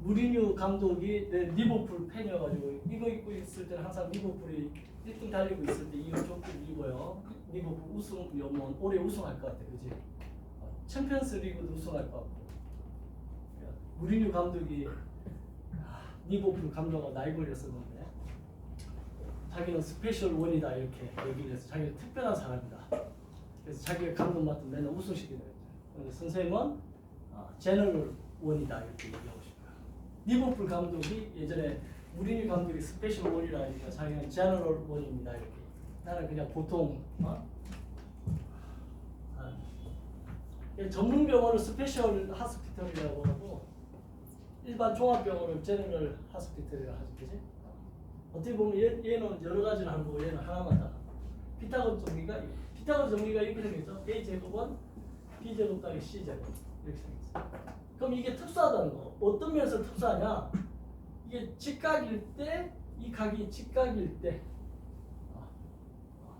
무리뉴 감독이 내 리버풀 팬이어가지고 이거 입고 있을 때는 항상 리버풀이 1등 달리고 있을 때 이거 조끼를 입어요. 리버풀 우승, 올해 우승할 것 같아, 그지? 챔피언스 리그도 우승할 것 같고. 무리뉴 감독이 리버풀 감독하고 나이 걸렸었는데 자기는 스페셜 원이다 이렇게 얘기를 해서 자기가 특별한 사람이다. 그래서 자기가 감독 맡은 맨날 우승시키는 거죠. 선생님은 제너럴 원이다 이렇게 얘기하고 싶어요. 리버풀 감독이 예전에 무리뉴 감독이 스페셜 원이라 하니까 자기는 제너럴 원입니다 이렇게. 나는 그냥 보통 전문 병원을 스페셜 하스피털이라고 하고 일반 종합병원을 제너럴 하스피털이라고 하지, 그지? 어떻게 보면 얘는 여러 가지를 하는 거고 얘는 하나만 다. 피타고라스 정리가 이렇게 생겼죠. A 제곱은 B 제곱 더하기 C 제곱 이렇게 생겼어. 그럼 이게 특수하다는 거. 어떤 면에서 특수하냐? 이게 직각일 때, 이 각이 직각일 때,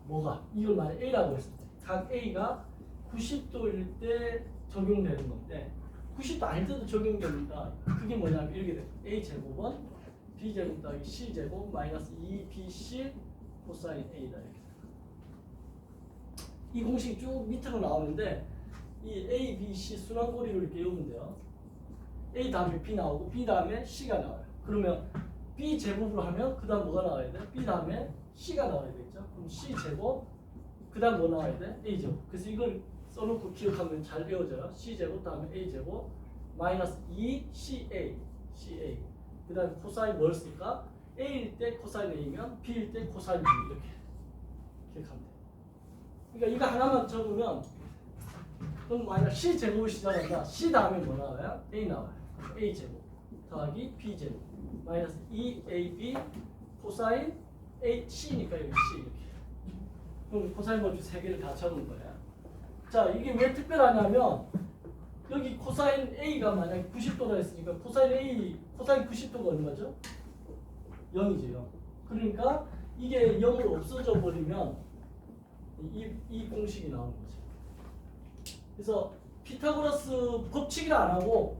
뭐가? 이걸 만약 A라고 했을 때, 각 A가 90도일 때 적용되는 건데, 90도 아닐 때도 적용됩니다. 그게 뭐냐면 이렇게 돼요. A 제곱은 B 제곱 더하기 C 제곱 마이너스 2BC 코사인 A다 이렇게. 이 공식이 쭉 밑으로 나오는데 이 A, B, C 순환고리를 이렇게 외우면 돼요. A 다음에 B 나오고 B 다음에 C가 나와요. 그러면 B 제곱으로 하면 그 다음 뭐가 나와야 돼? B 다음에 C가 나와야 되겠죠. 그럼 C 제곱 그 다음 뭐 나와야 돼? A 제곱. 그래서 이걸 써놓고 기억하면 잘 배워져요. C제곱 다음에 A제곱 마이너스 2CA 그 다음에 코사인 뭘 쓸까? A일 때 코사인 A면 B일 때 코사인 B 이렇게 기억하면 돼요. 그러니까 이거 하나만 적으면 그럼 만약 C제곱을 시작한다. C 다음에 뭐 나와요? A 나와요. A제곱 더하기 B제곱 마이너스 2AB 코사인 A, C니까 여기 C 이렇게. 그럼 코사인 법칙 3개를 다 적은 거예요. 자, 이게 왜 특별하냐면 여기 코사인 A가 만약에 90도라 했으니까 코사인 A, 코사인 90도가 얼마죠? 0이죠. 0. 그러니까 이게 0을 없어져 버리면 이 공식이 나오는 거죠. 그래서 피타고라스 법칙이라 안 하고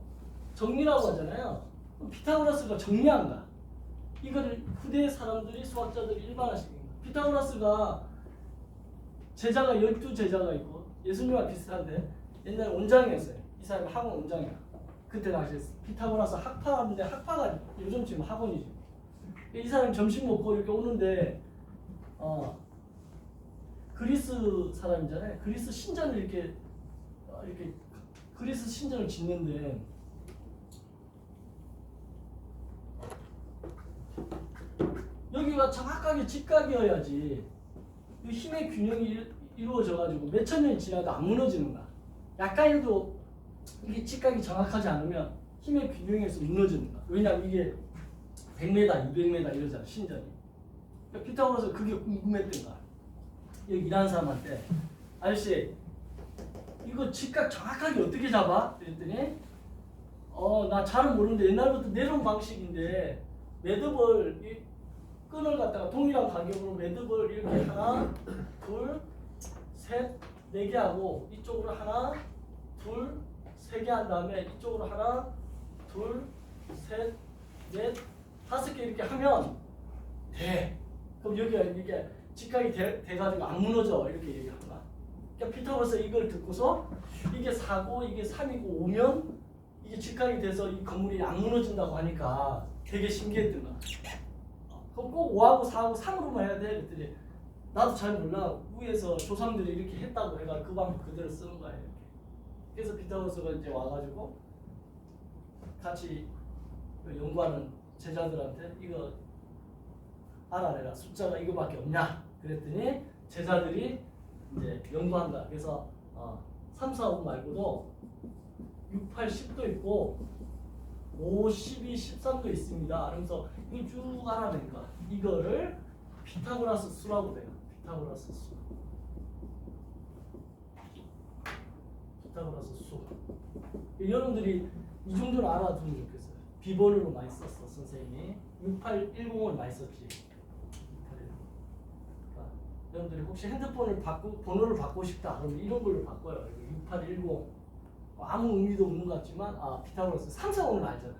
정리라고 하잖아요. 피타고라스가 정리한 거야. 이거를 후대 사람들이 수학자들이 일반화시킨 거야. 피타고라스가 제자가 12제자가 있고 예수님과 비슷한데 옛날에 원장이었어요. 이 사람이 학원 원장이야. 그때 당시에 피타고라스 학파인데 학파가 요즘 지금 학원이죠. 이 사람이 점심 먹고 이렇게 오는데 그리스 사람이잖아요. 그리스 신전을 이렇게 그리스 신전을 짓는데 여기가 정확하게 직각이어야지 힘의 균형이 이루어져가지고 몇천 년이 지나도 안 무너지는 거야. 약간이라도 이게 직각이 정확하지 않으면 힘의 균형에서 무너지는 거야. 왜냐면 이게 100m, 200m 이러잖아 신전이. 그러니까 피타고라스 그게 궁금했던 거야. 여기 일하는 사람한테 아저씨 이거 직각 정확하게 어떻게 잡아? 그랬더니 나 잘은 모르는데 옛날부터 내려온 방식인데 매듭을 이 끈을 갖다가 동일한 가격으로 매듭을 이렇게 하나, 둘, 셋, 네 개 하고 이쪽으로 하나, 둘, 세 개 한 다음에 이쪽으로 하나, 둘, 셋, 넷, 5개 이렇게 하면 돼. 그럼 여기가 이게 직각이 돼가지고 안 무너져 이렇게 얘기하는 거야. 그러니까 피타고라스 이걸 듣고서 이게 4고 이게 3이고 5면 이게 직각이 돼서 이 건물이 안 무너진다고 하니까 되게 신기했던 거야. 그럼 꼭 5하고 4하고 3으로만 해야 돼? 그랬더니 나도 잘 몰라. 위에서 조상들이 이렇게 했다고 해가 그 방법 그대로 쓰는 거야. 이렇게. 그래서 피타고라스가 이제 와가지고 같이 연구하는 제자들한테 이거 알아내라. 숫자가 이거밖에 없냐? 그랬더니 제자들이 이제 연구한다. 그래서 3, 4, 5 말고도 6, 8, 10도 있고 5, 12, 13도 있습니다. 그러면서 이걸 쭉 알아내니까 이거를 피타고라스 수라고 해요. 피타고라스 수. 피타고라스 수. 여러분들이 이 정도는 알아두면 좋겠어요. 비번으로 많이 썼어 선생님이. 6810을 많이 썼지. 그러니까 여러분들이 혹시 핸드폰을 번호를 바꾸고 싶다 그러면 이런 걸로 바꿔요. 6810. 아무 의미도 없는 것 같지만 피타고라스 3, 4, 5는 알잖아.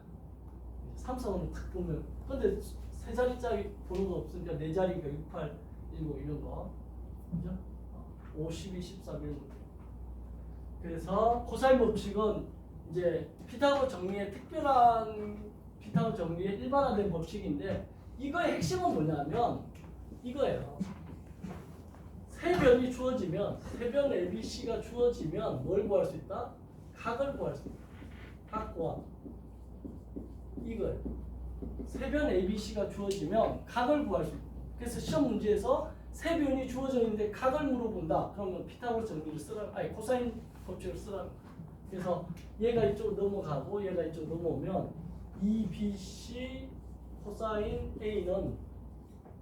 3, 4, 5는 딱 보면 근데 세 자리짜리 번호가 없으니까 네 자리가 6, 8, 10 이런 거 그죠? 5, 12, 13 이런 거. 그래서 코사인 법칙은 이제 피타고라 정리의 특별한 피타고라 정리의 일반화된 법칙인데 이거의 핵심은 뭐냐면 이거예요. 세 변이 주어지면 세 변 ABC가 주어지면 뭘 구할 수 있다? 각을 구할 수 있다. 각과 이거예요. 세 변 ABC가 주어지면 각을 구할 수 있다. 그래서 시험 문제에서 세 변이 주어져 있는데 각을 물어본다. 그러면 피타고라 정리를 쓰라는 코사인 법칙을 쓰라는 거예요. 그래서 얘가 이쪽으로 넘어가고 얘가 이쪽으로 넘어오면 2BC 코사인 A는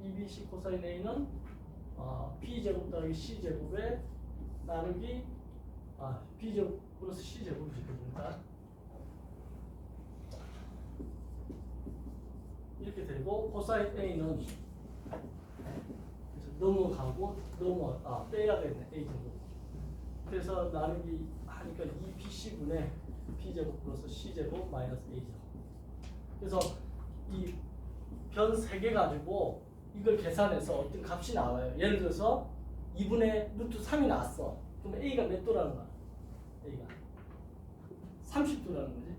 2BC 코사인 A는 B제곱 더하기 C제곱에 나누기 B제곱 플러스 C제곱이 되니까 이렇게 되고 코사인 A는 넘어가고 빼야겠네 A제곱. 그래서 나누기 하니까 2BC분의 B제곱 플러스 C제곱 마이너스 A제곱. 그래서 이 변 3개 가지고 이걸 계산해서 어떤 값이 나와요. 예를 들어서 2분의 루트 3이 나왔어. 그럼 A가 몇 도라는 거야? A가 30도라는 거지.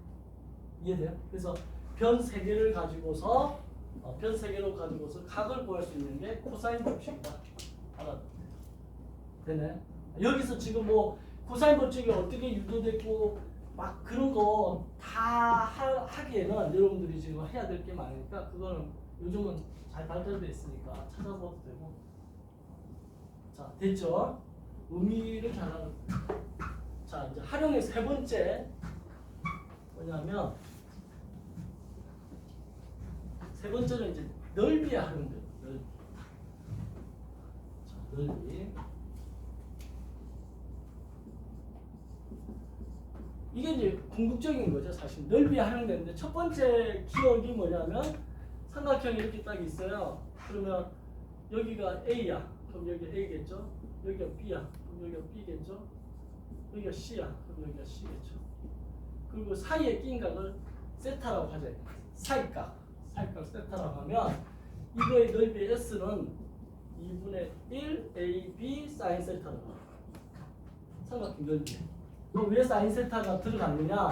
이해돼요? 그래서 변 3개를 가지고서 변 3개로 가지고서 각을 구할 수 있는 게 코사인 법칙이다. 알아? 되네? 여기서 지금 뭐 코사인 법칙이 어떻게 유도됐고 막 그런 거 다 하기에는 여러분들이 지금 해야 될 게 많으니까 그거는 요즘은 잘 발달돼 있으니까 찾아봐도 되고. 자, 됐죠? 의미를 잘 알아. 자, 이제 활용의 세 번째 뭐냐면 세 번째는 이제 넓이에 활용돼요. 넓이. 자, 넓이. 이게 이제 궁극적인 거죠. 사실 넓이에 활용되는데 첫 번째 기억이 뭐냐면 삼각형이 이렇게 딱 있어요. 그러면 여기가 A야. 그럼 여기 A겠죠. 여기가 B야. 그럼 여기가 B겠죠. 여기가 C야. 그럼 여기가 C겠죠. 그리고 사이에 낀 각을 세타라고 하죠. 사이각 세타라고 하면 이거의 넓이 S는 2분의 1 AB 사인 세타라고 합니다. 삼각형 넓이. 그럼 왜 사인 세타가 들어갔느냐?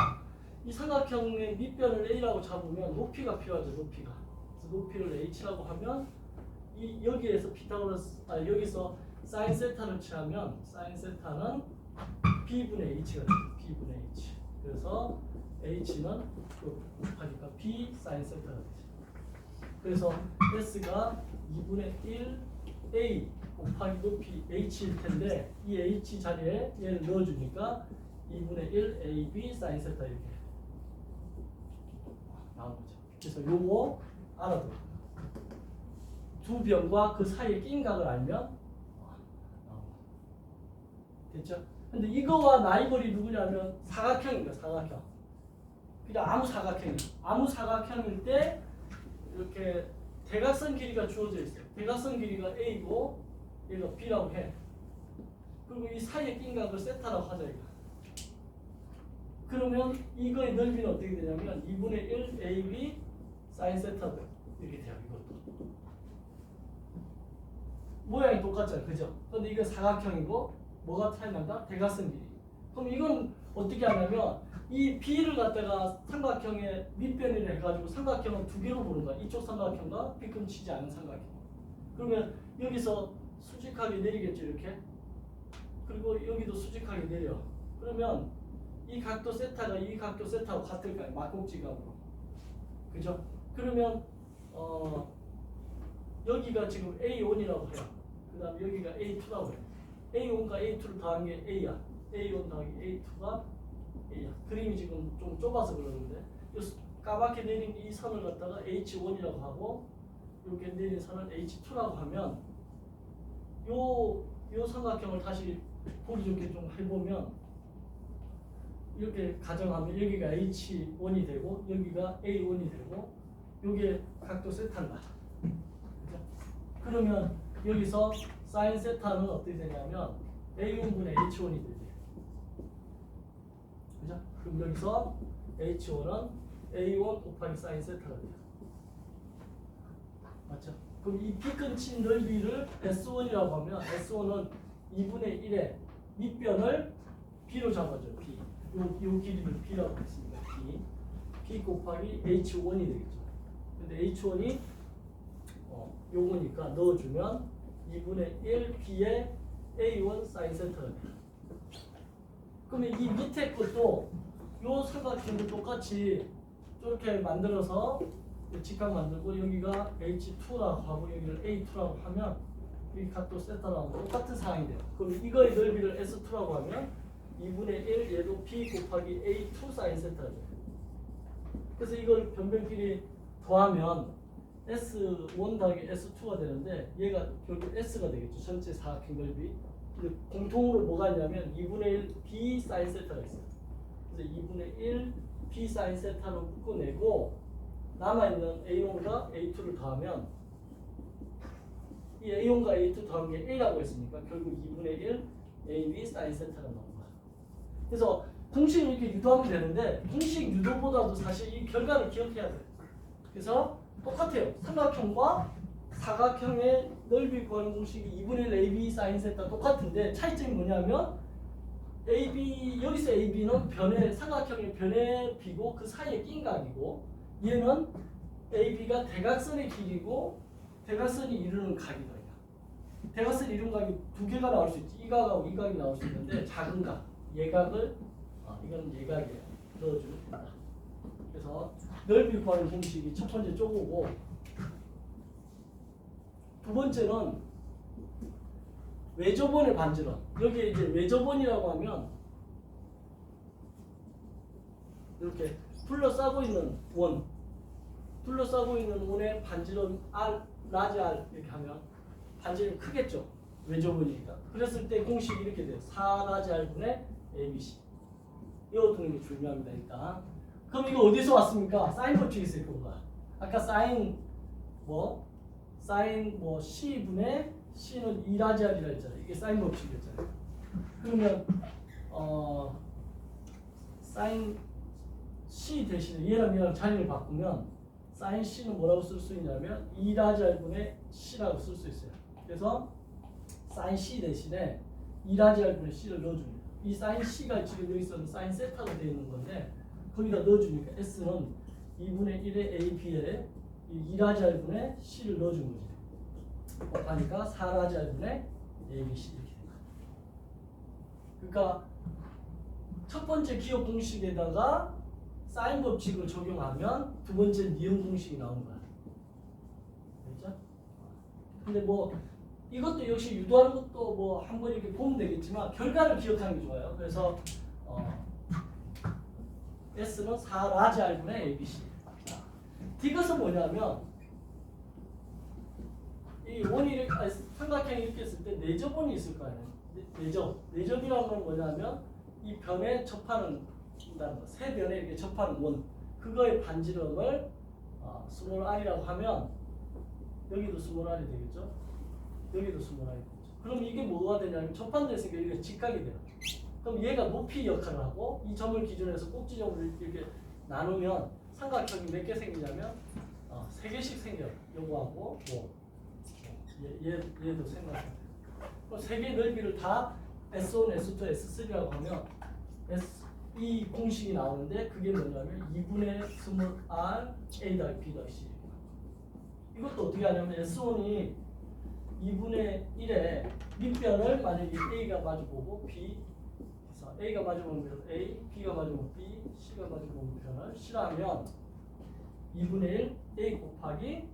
이 삼각형의 밑변을 A라고 잡으면 높이가 필요하죠. 높이가. 그래서 높이를 H라고 하면 이 여기에서 피타고라스 여기서 사인 세타를 취하면 사인 세타는 B분의 H가 되죠. B분의 H. 그래서 H는 곱하기가 B 사인 세타가 되죠. 그래서 S가 2분의 1 A 곱하기 높이 H일 텐데 이 H 자리에 얘를 넣어주니까 2분의 1 AB 사인 세타 이렇게 나온 거죠. 그래서 요거 알아둬요. 두 변과 그 사이에 낀 각을 알면 됐죠? 근데 이거와 나이벌이 누구냐면 사각형입니다. 사각형. 그냥 아무 사각형일 때 이렇게 대각선 길이가 주어져 있어요. 대각선 길이가 A고 얘가 B라고 해. 그리고 이 사이에 낀 각을 세타라고 하자 이거. 그러면 이거의 넓이는 어떻게 되냐면 2분의 1 AB 사인 세타 이렇게 돼요. 이것도 모양이 똑같잖아요. 그죠? 근데 이건 사각형이고 뭐가 차이 난다? 대각선 길이. 그럼 이건 어떻게 하냐면 이 B를 갖다가 삼각형의 밑변이라 해가지고 삼각형을 두 개로 보는 거야. 이쪽 삼각형과 삐끔치지 않은 삼각형. 그러면 여기서 수직하게 내리겠죠. 이렇게. 그리고 여기도 수직하게 내려. 그러면 이 각도 세타가 이 각도 세타하고 같을까요? 막곡지각으로. 그죠? 그러면 여기가 지금 A1이라고 해요. 그 다음에 여기가 A2라고 해요. A1과 A2를 더한 게 A야. A1 더하기 A2가 A야. 그림이 지금 좀 좁아서 그러는데 까맣게 내린 이 선을 갖다가 H1이라고 하고 이렇게 내린 선을 H2라고 하면 요 삼각형을 다시 보기 좋게 좀 해보면 이렇게 가정하면 여기가 H1이 되고 여기가 A1이 되고 요게 각도 세타인다. 그러면 여기서 사인 세타는 어떻게 되냐면 A1분의 H1이 되지. 그죠? 그럼 여기서 H1은 A1 곱하기 사인 세타가 돼요. 맞죠? 그럼 이 B근친 넓이를 S1이라고 하면 S1은 2분의 1의 밑변을 B로 잡아줘. B. 요 길이를 B라고 했습니다. B 곱하기 H1이 되겠죠. 근데 H1이 요거니까 넣어주면 2분의 1 B의 A1 사인 세타가 돼요. 그러면 이 밑에 것도 요 삼각형도 똑같이 이렇게 만들어서 직각 만들고 여기가 H2라고 하고 여기를 A2라고 하면 이 각도 세타라고 똑같은 상황이 돼요. 그럼 이거의 넓이를 S2라고 하면 2분의 1 얘도 B 곱하기 A2 사인 세타가 돼요. 그래서 이걸 변변끼리 더하면 S1 더하기 S2가 되는데 얘가 결국 S가 되겠죠. 전체 사각형 넓이. 근데 공통으로 뭐가 있냐면 2분의 1 B 사인 세타가 있어요. 그래서 2분의 1 B 사인 세타로 묶어내고 남아있는 A1과 A2를 더하면 이 A1과 A2 더한 게 A라고 했으니까 결국 2분의 1 AB 사인 세타가 나온 거죠. 그래서 공식을 이렇게 유도하면 되는데 공식 유도보다도 사실 이 결과를 기억해야 돼요. 그래서 똑같아요. 삼각형과 사각형의 넓이 구하는 공식이 2분의 1 AB 사인 세타 똑같은데 차이점이 뭐냐면 AB 여기서 AB는 변의 삼각형의 변의 B고 그 사이에 낀 각이고 얘는 AB가 대각선의 길이고 대각선이 이루는 각이다. 대각선이 이루는 각이 두 개가 나올 수 있지. 이 각하고 이 각이 나올 수 있는데 작은 각. 예각을 이건 예각이에요. 넣어주면 된다. 그래서 넓이 구하는 공식이 첫 번째 쪼고고 두 번째는 외접원의 반지름. 여기 이제 외접원이라고 하면 이렇게 둘러싸고 있는 원, 둘러싸고 있는 원의 반지름 R, 라지 R 이렇게 하면 반지름이 크겠죠. 외접원이니까. 그랬을 때 공식이 이렇게 돼요. 4라지 R분의 ABC. 이거 두는 게 중요합니다. 일단. 그럼 이거 어디서 왔습니까? 사인 법칙에서 이렇게 온 거야. 아까 사인 C분의 C는 2라지 R이라 했잖아요. 이게 사인 법칙이었잖아요. 그러면 사인 C 대신에 얘랑 자리를 바꾸면 사인 C는 뭐라고 쓸 수 있냐면 2라지 R분의 C라고 쓸 수 있어요. 그래서 사인 C 대신에 2라지 R분의 C를 넣어줍니다. 이 사인 C가 지금 여기서는 사인 세타로 되어 있는 건데 거기다 넣어주니까 S는 2분의 1의 AB에 2라지 R분의 C를 넣어준 거지. 곱하니까 4라지 R분의 ABC 이렇게 됩니다. 그러니까 첫 번째 기억 공식에다가 사인 법칙을 적용하면 두 번째 니은 공식이 나오는 거야. 됐죠? 근데 뭐 이것도 역시 유도하는 것도 뭐 한번 이렇게 보면 되겠지만 결과를 기억하는 게 좋아요. 그래서 S는 4라지 R분의 ABC. 이것은 뭐냐면 이 원이 이렇게 삼각형이 이렇게 했을 때 내접원이 있을 거 아니에요. 내접이라는 건 뭐냐면 이 변에 접하는 세 변에 이렇게 접하는 원 그거의 반지름을 스몰 r이라고 하면 여기도 스몰 r이 되겠죠. 여기도 스몰 r이 되겠죠. 그럼 이게 뭐가 되냐면 접한 데서 이게 직각이 돼요. 그럼 얘가 높이 역할을 하고 이 점을 기준으로 해서 꼭지점을 이렇게 나누면 삼각형이 몇 개 생기냐면 3개씩 생겨요. 요거하고 얘도 생각해요. 그럼 3개의 넓이를 다 S1, S2, S3라고 하면 이 공식이 나오는데 그게 뭐냐면 2분의 스몰 r a 더하기 b 더하기 c. 이것도 어떻게 하냐면 S1이 2분의 1에 밑변을 만약에 a가 마주보고 b 그래서 a가 마주보는 변을 a, b가 마주보면 b, c가 마주보는 변을 c라면 2분의 1 a 곱하기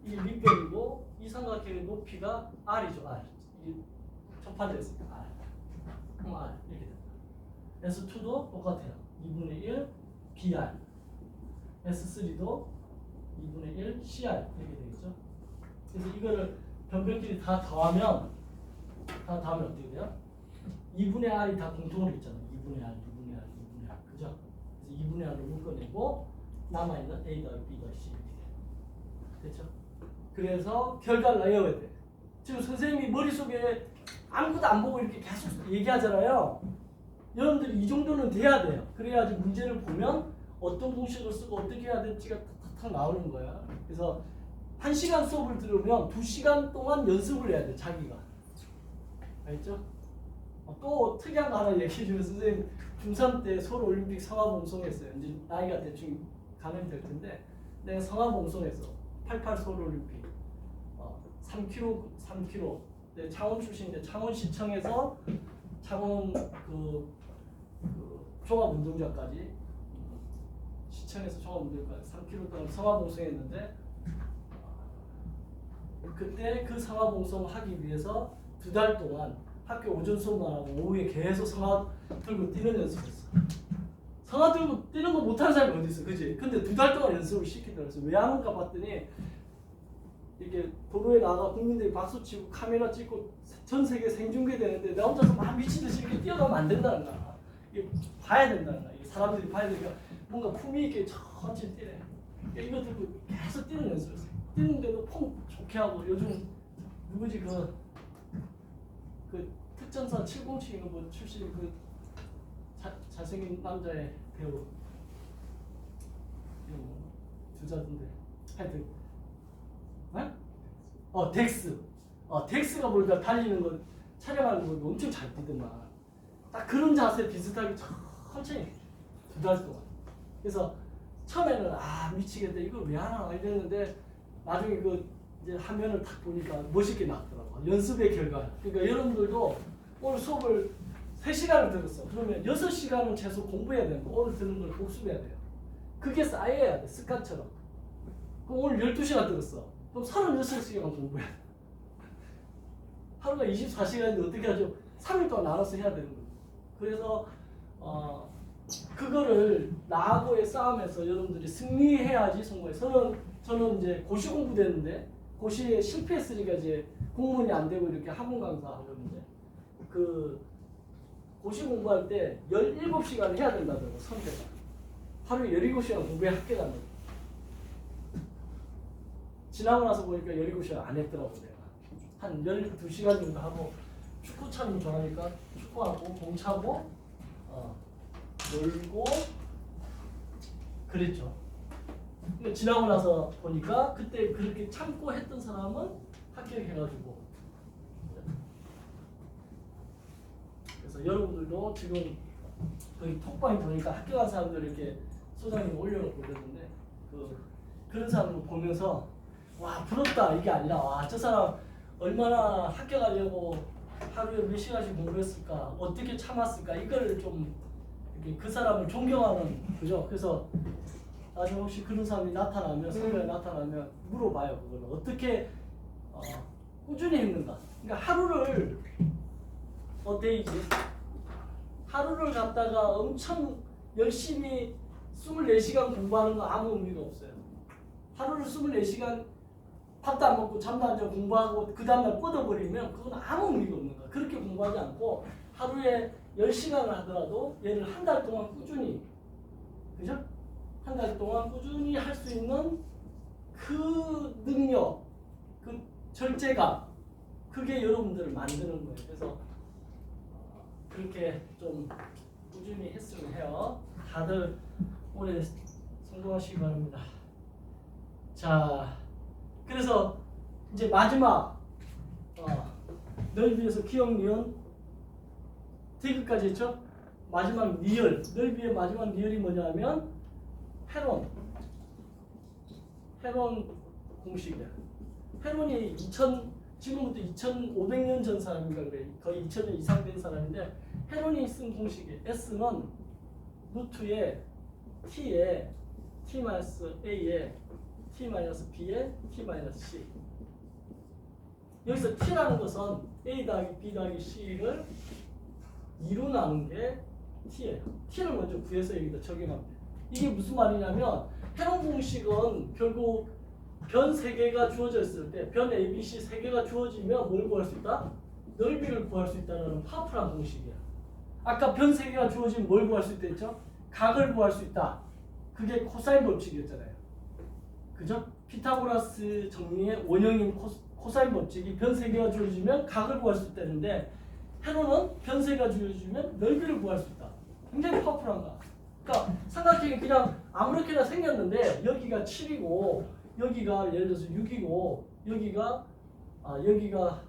이 밑변이고 이 삼각형의 높이가 r이죠. r. 이 접한 데 있으니까 r. 그럼 r 이렇게 됩니다. S2도 똑같아요. 2분의 1 BR S3도 2분의 1 CR 이렇게 되겠죠. 그래서 이거를 변별끼리 다 더하면 어떻게 돼요? 2분의 R이 다 공통으로 있잖아요. 2분의 R, 2분의 R, 2분의 R 그죠? 그래서 2분의 R을 묶어내고 남아있는 A 더하기 B 더하기 C 이렇게 돼요. 됐죠? 그래서 결과를 외워야 돼. 지금 선생님이 머릿속에 아무것도 안 보고 이렇게 계속 얘기하잖아요. 여러분들이 이 정도는 돼야 돼요. 그래야지 문제를 보면 어떤 공식을 쓰고 어떻게 해야 될지가 탁탁 나오는 거야. 그래서 1시간 수업을 들으면 2시간 동안 연습을 해야 돼. 자기가. 알겠죠? 또 특이한 거 하나 얘기해 주면 선생님 중3 때 서울올림픽 성화봉송했어요. 이제 나이가 대충 가면 될 텐데 내가 성화봉송했어. 88 서울올림픽 3km 네, 창원 출신인데 창원시청에서 창원 종합운동장까지 시청에서 종합운동장까지 3km 동안 성화봉송했는데 그때 그 성화봉송 하기 위해서 2달 동안 학교 오전 수업만 하고 오후에 계속 성화 들고 뛰는 연습했어. 성화 들고 뛰는 거 못하는 사람이 어디 있어, 그지? 근데 2달 동안 연습을 시키더라고요. 왜 하는가 봤더니 이렇게 도로에 나가 국민들이 박수 치고 카메라 찍고 전 세계 생중계 되는데 나 혼자서 막 미친듯이 이렇게 뛰어가면 안 된다는 거야. 이게 봐야 된다는 거야. 사람들이 봐야 되니까 뭔가 품위 있게 천천히 뛰래. 이거 들고 계속 뛰는 연습했어. 뛰는데도 폼 좋게 하고 요즘 누구지 그 특전사 707인가 뭐 출신 그 잘생긴 남자의 배우 주자던데 하여튼 덱스. 덱스가 보니까 달리는 거 촬영하는 거 엄청 잘 뛰더만. 딱 그런 자세 비슷하게 천천히 2달 동안. 그래서 처음에는 미치겠다 이걸 왜 하나 이랬는데 나중에 그 이제 화면을 딱 보니까 멋있게 나왔더라고. 연습의 결과. 그러니까 여러분들도 오늘 수업을 3시간을 들었어. 그러면 6시간은 최소 공부해야 되는 거. 오늘 들은 걸 복습해야 돼요. 그게 쌓여야 돼. 습관처럼. 그럼 오늘 12시간 들었어. 그럼 36시간 공부해야 돼. 하루가 24시간인데 어떻게 하죠? 3일 동안 나눠서 해야 되는 거예요. 그래서 그거를 나하고의 싸움에서 여러분들이 승리해야지 성공해. 저는 이제 고시 공부됐는데 고시에 실패했으니까 이제 공무원이 안 되고 이렇게 학원 강사하고 있는데 그 고시 공부할 때 17시간을 해야 된다더라고 선택을. 하루에 17시간 공부해 합격한다고. 지나고 나서 보니까 17시간 안 했더라고 내가. 한 12시간 정도 하고 축구 차는 좋아하니까 축구하고 공 차고 놀고 그랬죠. 근데 지나고 나서 보니까 그때 그렇게 참고 했던 사람은 합격해가지고 그래서 여러분들도 지금 거기 톡방에 보니까 합격한 사람들 이렇게 소장님 올려놓고 그랬는데 그런 사람을 보면서 와 부럽다 이게 아니라 와 저 사람 얼마나 합격하려고 하루에 몇 시간씩 공부했을까 어떻게 참았을까 이걸 좀 이렇게 그 사람을 존경하는 그죠. 그래서 나중에 혹시 그런 사람이 나타나면 성경에 나타나면 물어봐요. 그걸 어떻게 꾸준히 했는가. 그러니까 하루를 어때이지 하루를 갖다가 엄청 열심히 24시간 공부하는 거 아무 의미가 없어요. 하루를 24시간 밥도 안 먹고 잠도 안 자고 공부하고 그 다음날 뻗어버리면 그건 아무 의미가 없는 거야. 그렇게 공부하지 않고 하루에 10시간을 하더라도 얘를 한 달 동안 꾸준히 그죠? 한 달 동안 꾸준히 할 수 있는 그 능력, 그 절제감 그게 여러분들을 만드는 거예요. 그래서 그렇게 좀 꾸준히 했으면 해요. 다들 올해 성공하시기 바랍니다. 자, 그래서 이제 마지막 넓이에서 기억, 니은, 디귿까지 했죠? 마지막 니을, 넓이의 마지막 니을이 뭐냐면 헤론 공식이야. 헤론이 지금부터 2500년 전 사람인가 그래. 거의 2000년 이상 된 사람인데 헤론이 쓴 공식이에요. S는 루트에 T에 T-A에 T-B에 T-C. 여기서 T라는 것은 A 더하기 B 더하기 C를 2로 나눈 게 T예요. T를 먼저 구해서 여기다 적용합니다. 이게 무슨 말이냐면 헤론 공식은 결국 변 3개가 주어져 있을 때 변 A, B, C 3개가 주어지면 뭘 구할 수 있다? 넓이를 구할 수 있다는 파워풀한 공식이야. 아까 변 3개가 주어지면 뭘 구할 수 있다 했죠? 각을 구할 수 있다. 그게 코사인 법칙이었잖아요. 그죠? 피타고라스 정리의 원형인 코사인 법칙이 변 3개가 주어지면 각을 구할 수 있다는데 헤론은 변 3개가 주어지면 넓이를 구할 수 있다. 굉장히 파워풀한 거야. 그러니까 삼각형이 그냥 아무렇게나 생겼는데 여기가 7이고 여기가 예를 들어서 6이고 여기가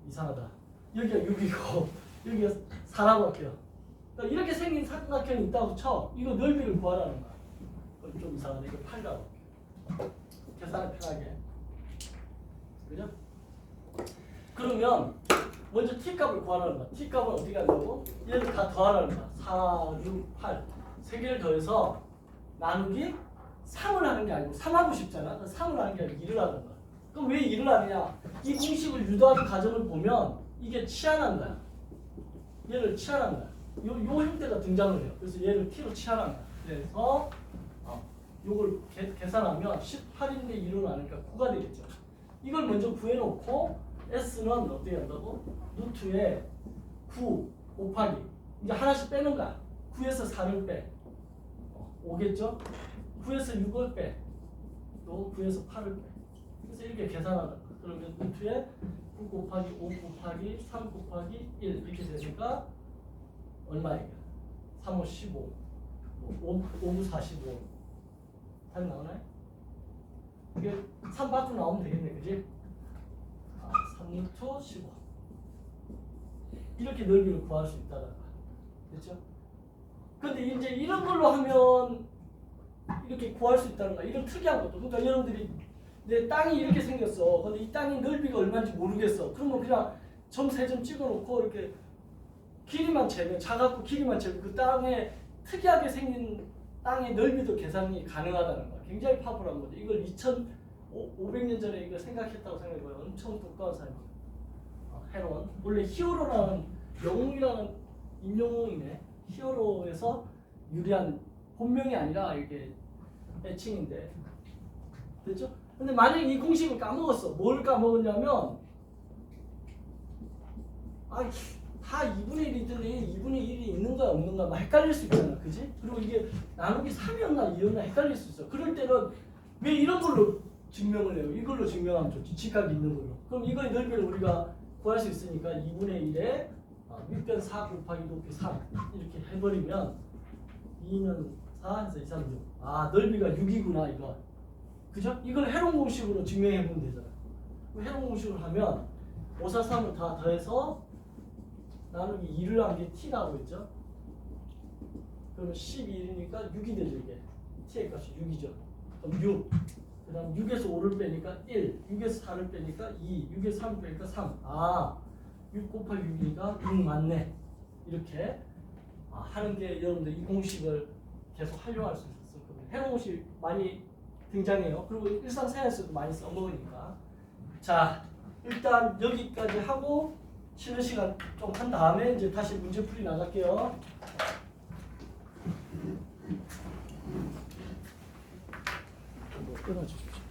이상하다. 여기가 6이고 여기가 4라고 할게요. 그러니까 이렇게 생긴 삼각형이 있다고 쳐. 이거 넓이를 구하라는 거야. 그건 좀 이상하네. 이거 8라고. 계산을 편하게. 그죠? 그러면 먼저 t값을 구하라는 거야. t값은 어떻게 한다고? 얘를 다 더하라는 거야. 4, 6, 8. 3개를 더해서 나누기 3을 하는 게 아니고 3하고 싶잖아. 3을 하는 게 아니고 1을 하는 거야. 그럼 왜 1을 하느냐? 이 공식을 유도하는 과정을 보면 이게 치환한 거야. 얘를 치환한 거야. 요 형태가 등장을 해요. 그래서 얘를 t로 치환한 거야. 그래서 요걸 계산하면 18인데 1을 나누니까 9가 되겠죠. 이걸 먼저 구해놓고 S는 어떻게 한다고? 루트에 9 곱하기 이제 하나씩 빼는 거야. 9에서 4를 빼 5겠죠? 9에서 6을 빼 또 9에서 8을 빼. 그래서 이렇게 계산하는 거야. 그러면 루트에 9 곱하기 5 곱하기 3 곱하기 1 이렇게 되니까 얼마예요? 3, 5, 15 5, 9, 45 답이 나오나요? 이게 3 밖으로 나오면 되겠네, 그지? 3루트 15 이렇게 넓이를 구할 수 있다는 거야. 그렇죠? 근데 이제 이런 걸로 하면 이렇게 구할 수 있다는 거야. 이런 특이한 것도. 그러니까 여러분들이 내 땅이 이렇게 생겼어. 근데 이 땅이 넓이가 얼마인지 모르겠어. 그러면 그냥 점 3점 찍어놓고 이렇게 길이만 재면 차갖고 길이만 재면 그 땅에 특이하게 생긴 땅의 넓이도 계산이 가능하다는 거야. 굉장히 파워풀한 거죠. 이걸 2,500년 전에 이거 생각했다고 생각해봐요. 엄청 똑똑한 사람이에요. 헤론. 원래 히어로라는 영웅이라는 인용이네. 히어로에서 유리한 본명이 아니라 이게 애칭인데, 됐죠? 근데 만약에 이 공식을 까먹었어. 뭘 까먹었냐면, 다 2분의 1이든 2분의 1이 있는 거야 없는 거야 막 헷갈릴 수 있잖아, 그지? 그리고 이게 나누기 3이었나 2였나 헷갈릴 수 있어. 그럴 때는 왜 이런 걸로 증명을 해요? 이걸로 증명하면 좋지, 직각이 있는 걸로. 그럼 이거의 넓이를 우리가 구할 수 있으니까 2분의 1에 밑변 4 곱하기 높이 3 이렇게 해버리면 2는 4 해서 2, 3, 6. 넓이가 6이구나 이거. 그죠? 이걸 해롱 공식으로 증명해 보면 되잖아. 해롱 공식을 하면 5, 4, 3을 다 더해서 나누기 2를 한 게 t 나오고 있죠? 그러면 12이니까 6이 되죠 이게. t의 값이 6이죠. 그럼 6. 그 다음 6에서 5를 빼니까 1, 6에서 4를 빼니까 2, 6에서 3을 빼니까 3. 6 곱하기 6이니까 6 맞네. 이렇게 하는 게 여러분들 이 공식을 계속 활용할 수 있었을 겁니다. 해롱 공식 많이 등장해요. 그리고 일상생활에서도 많이 써먹으니까. 자, 일단 여기까지 하고 쉬는 시간 좀 한 다음에 이제 다시 문제풀이 나갈게요. 끊어주십시오.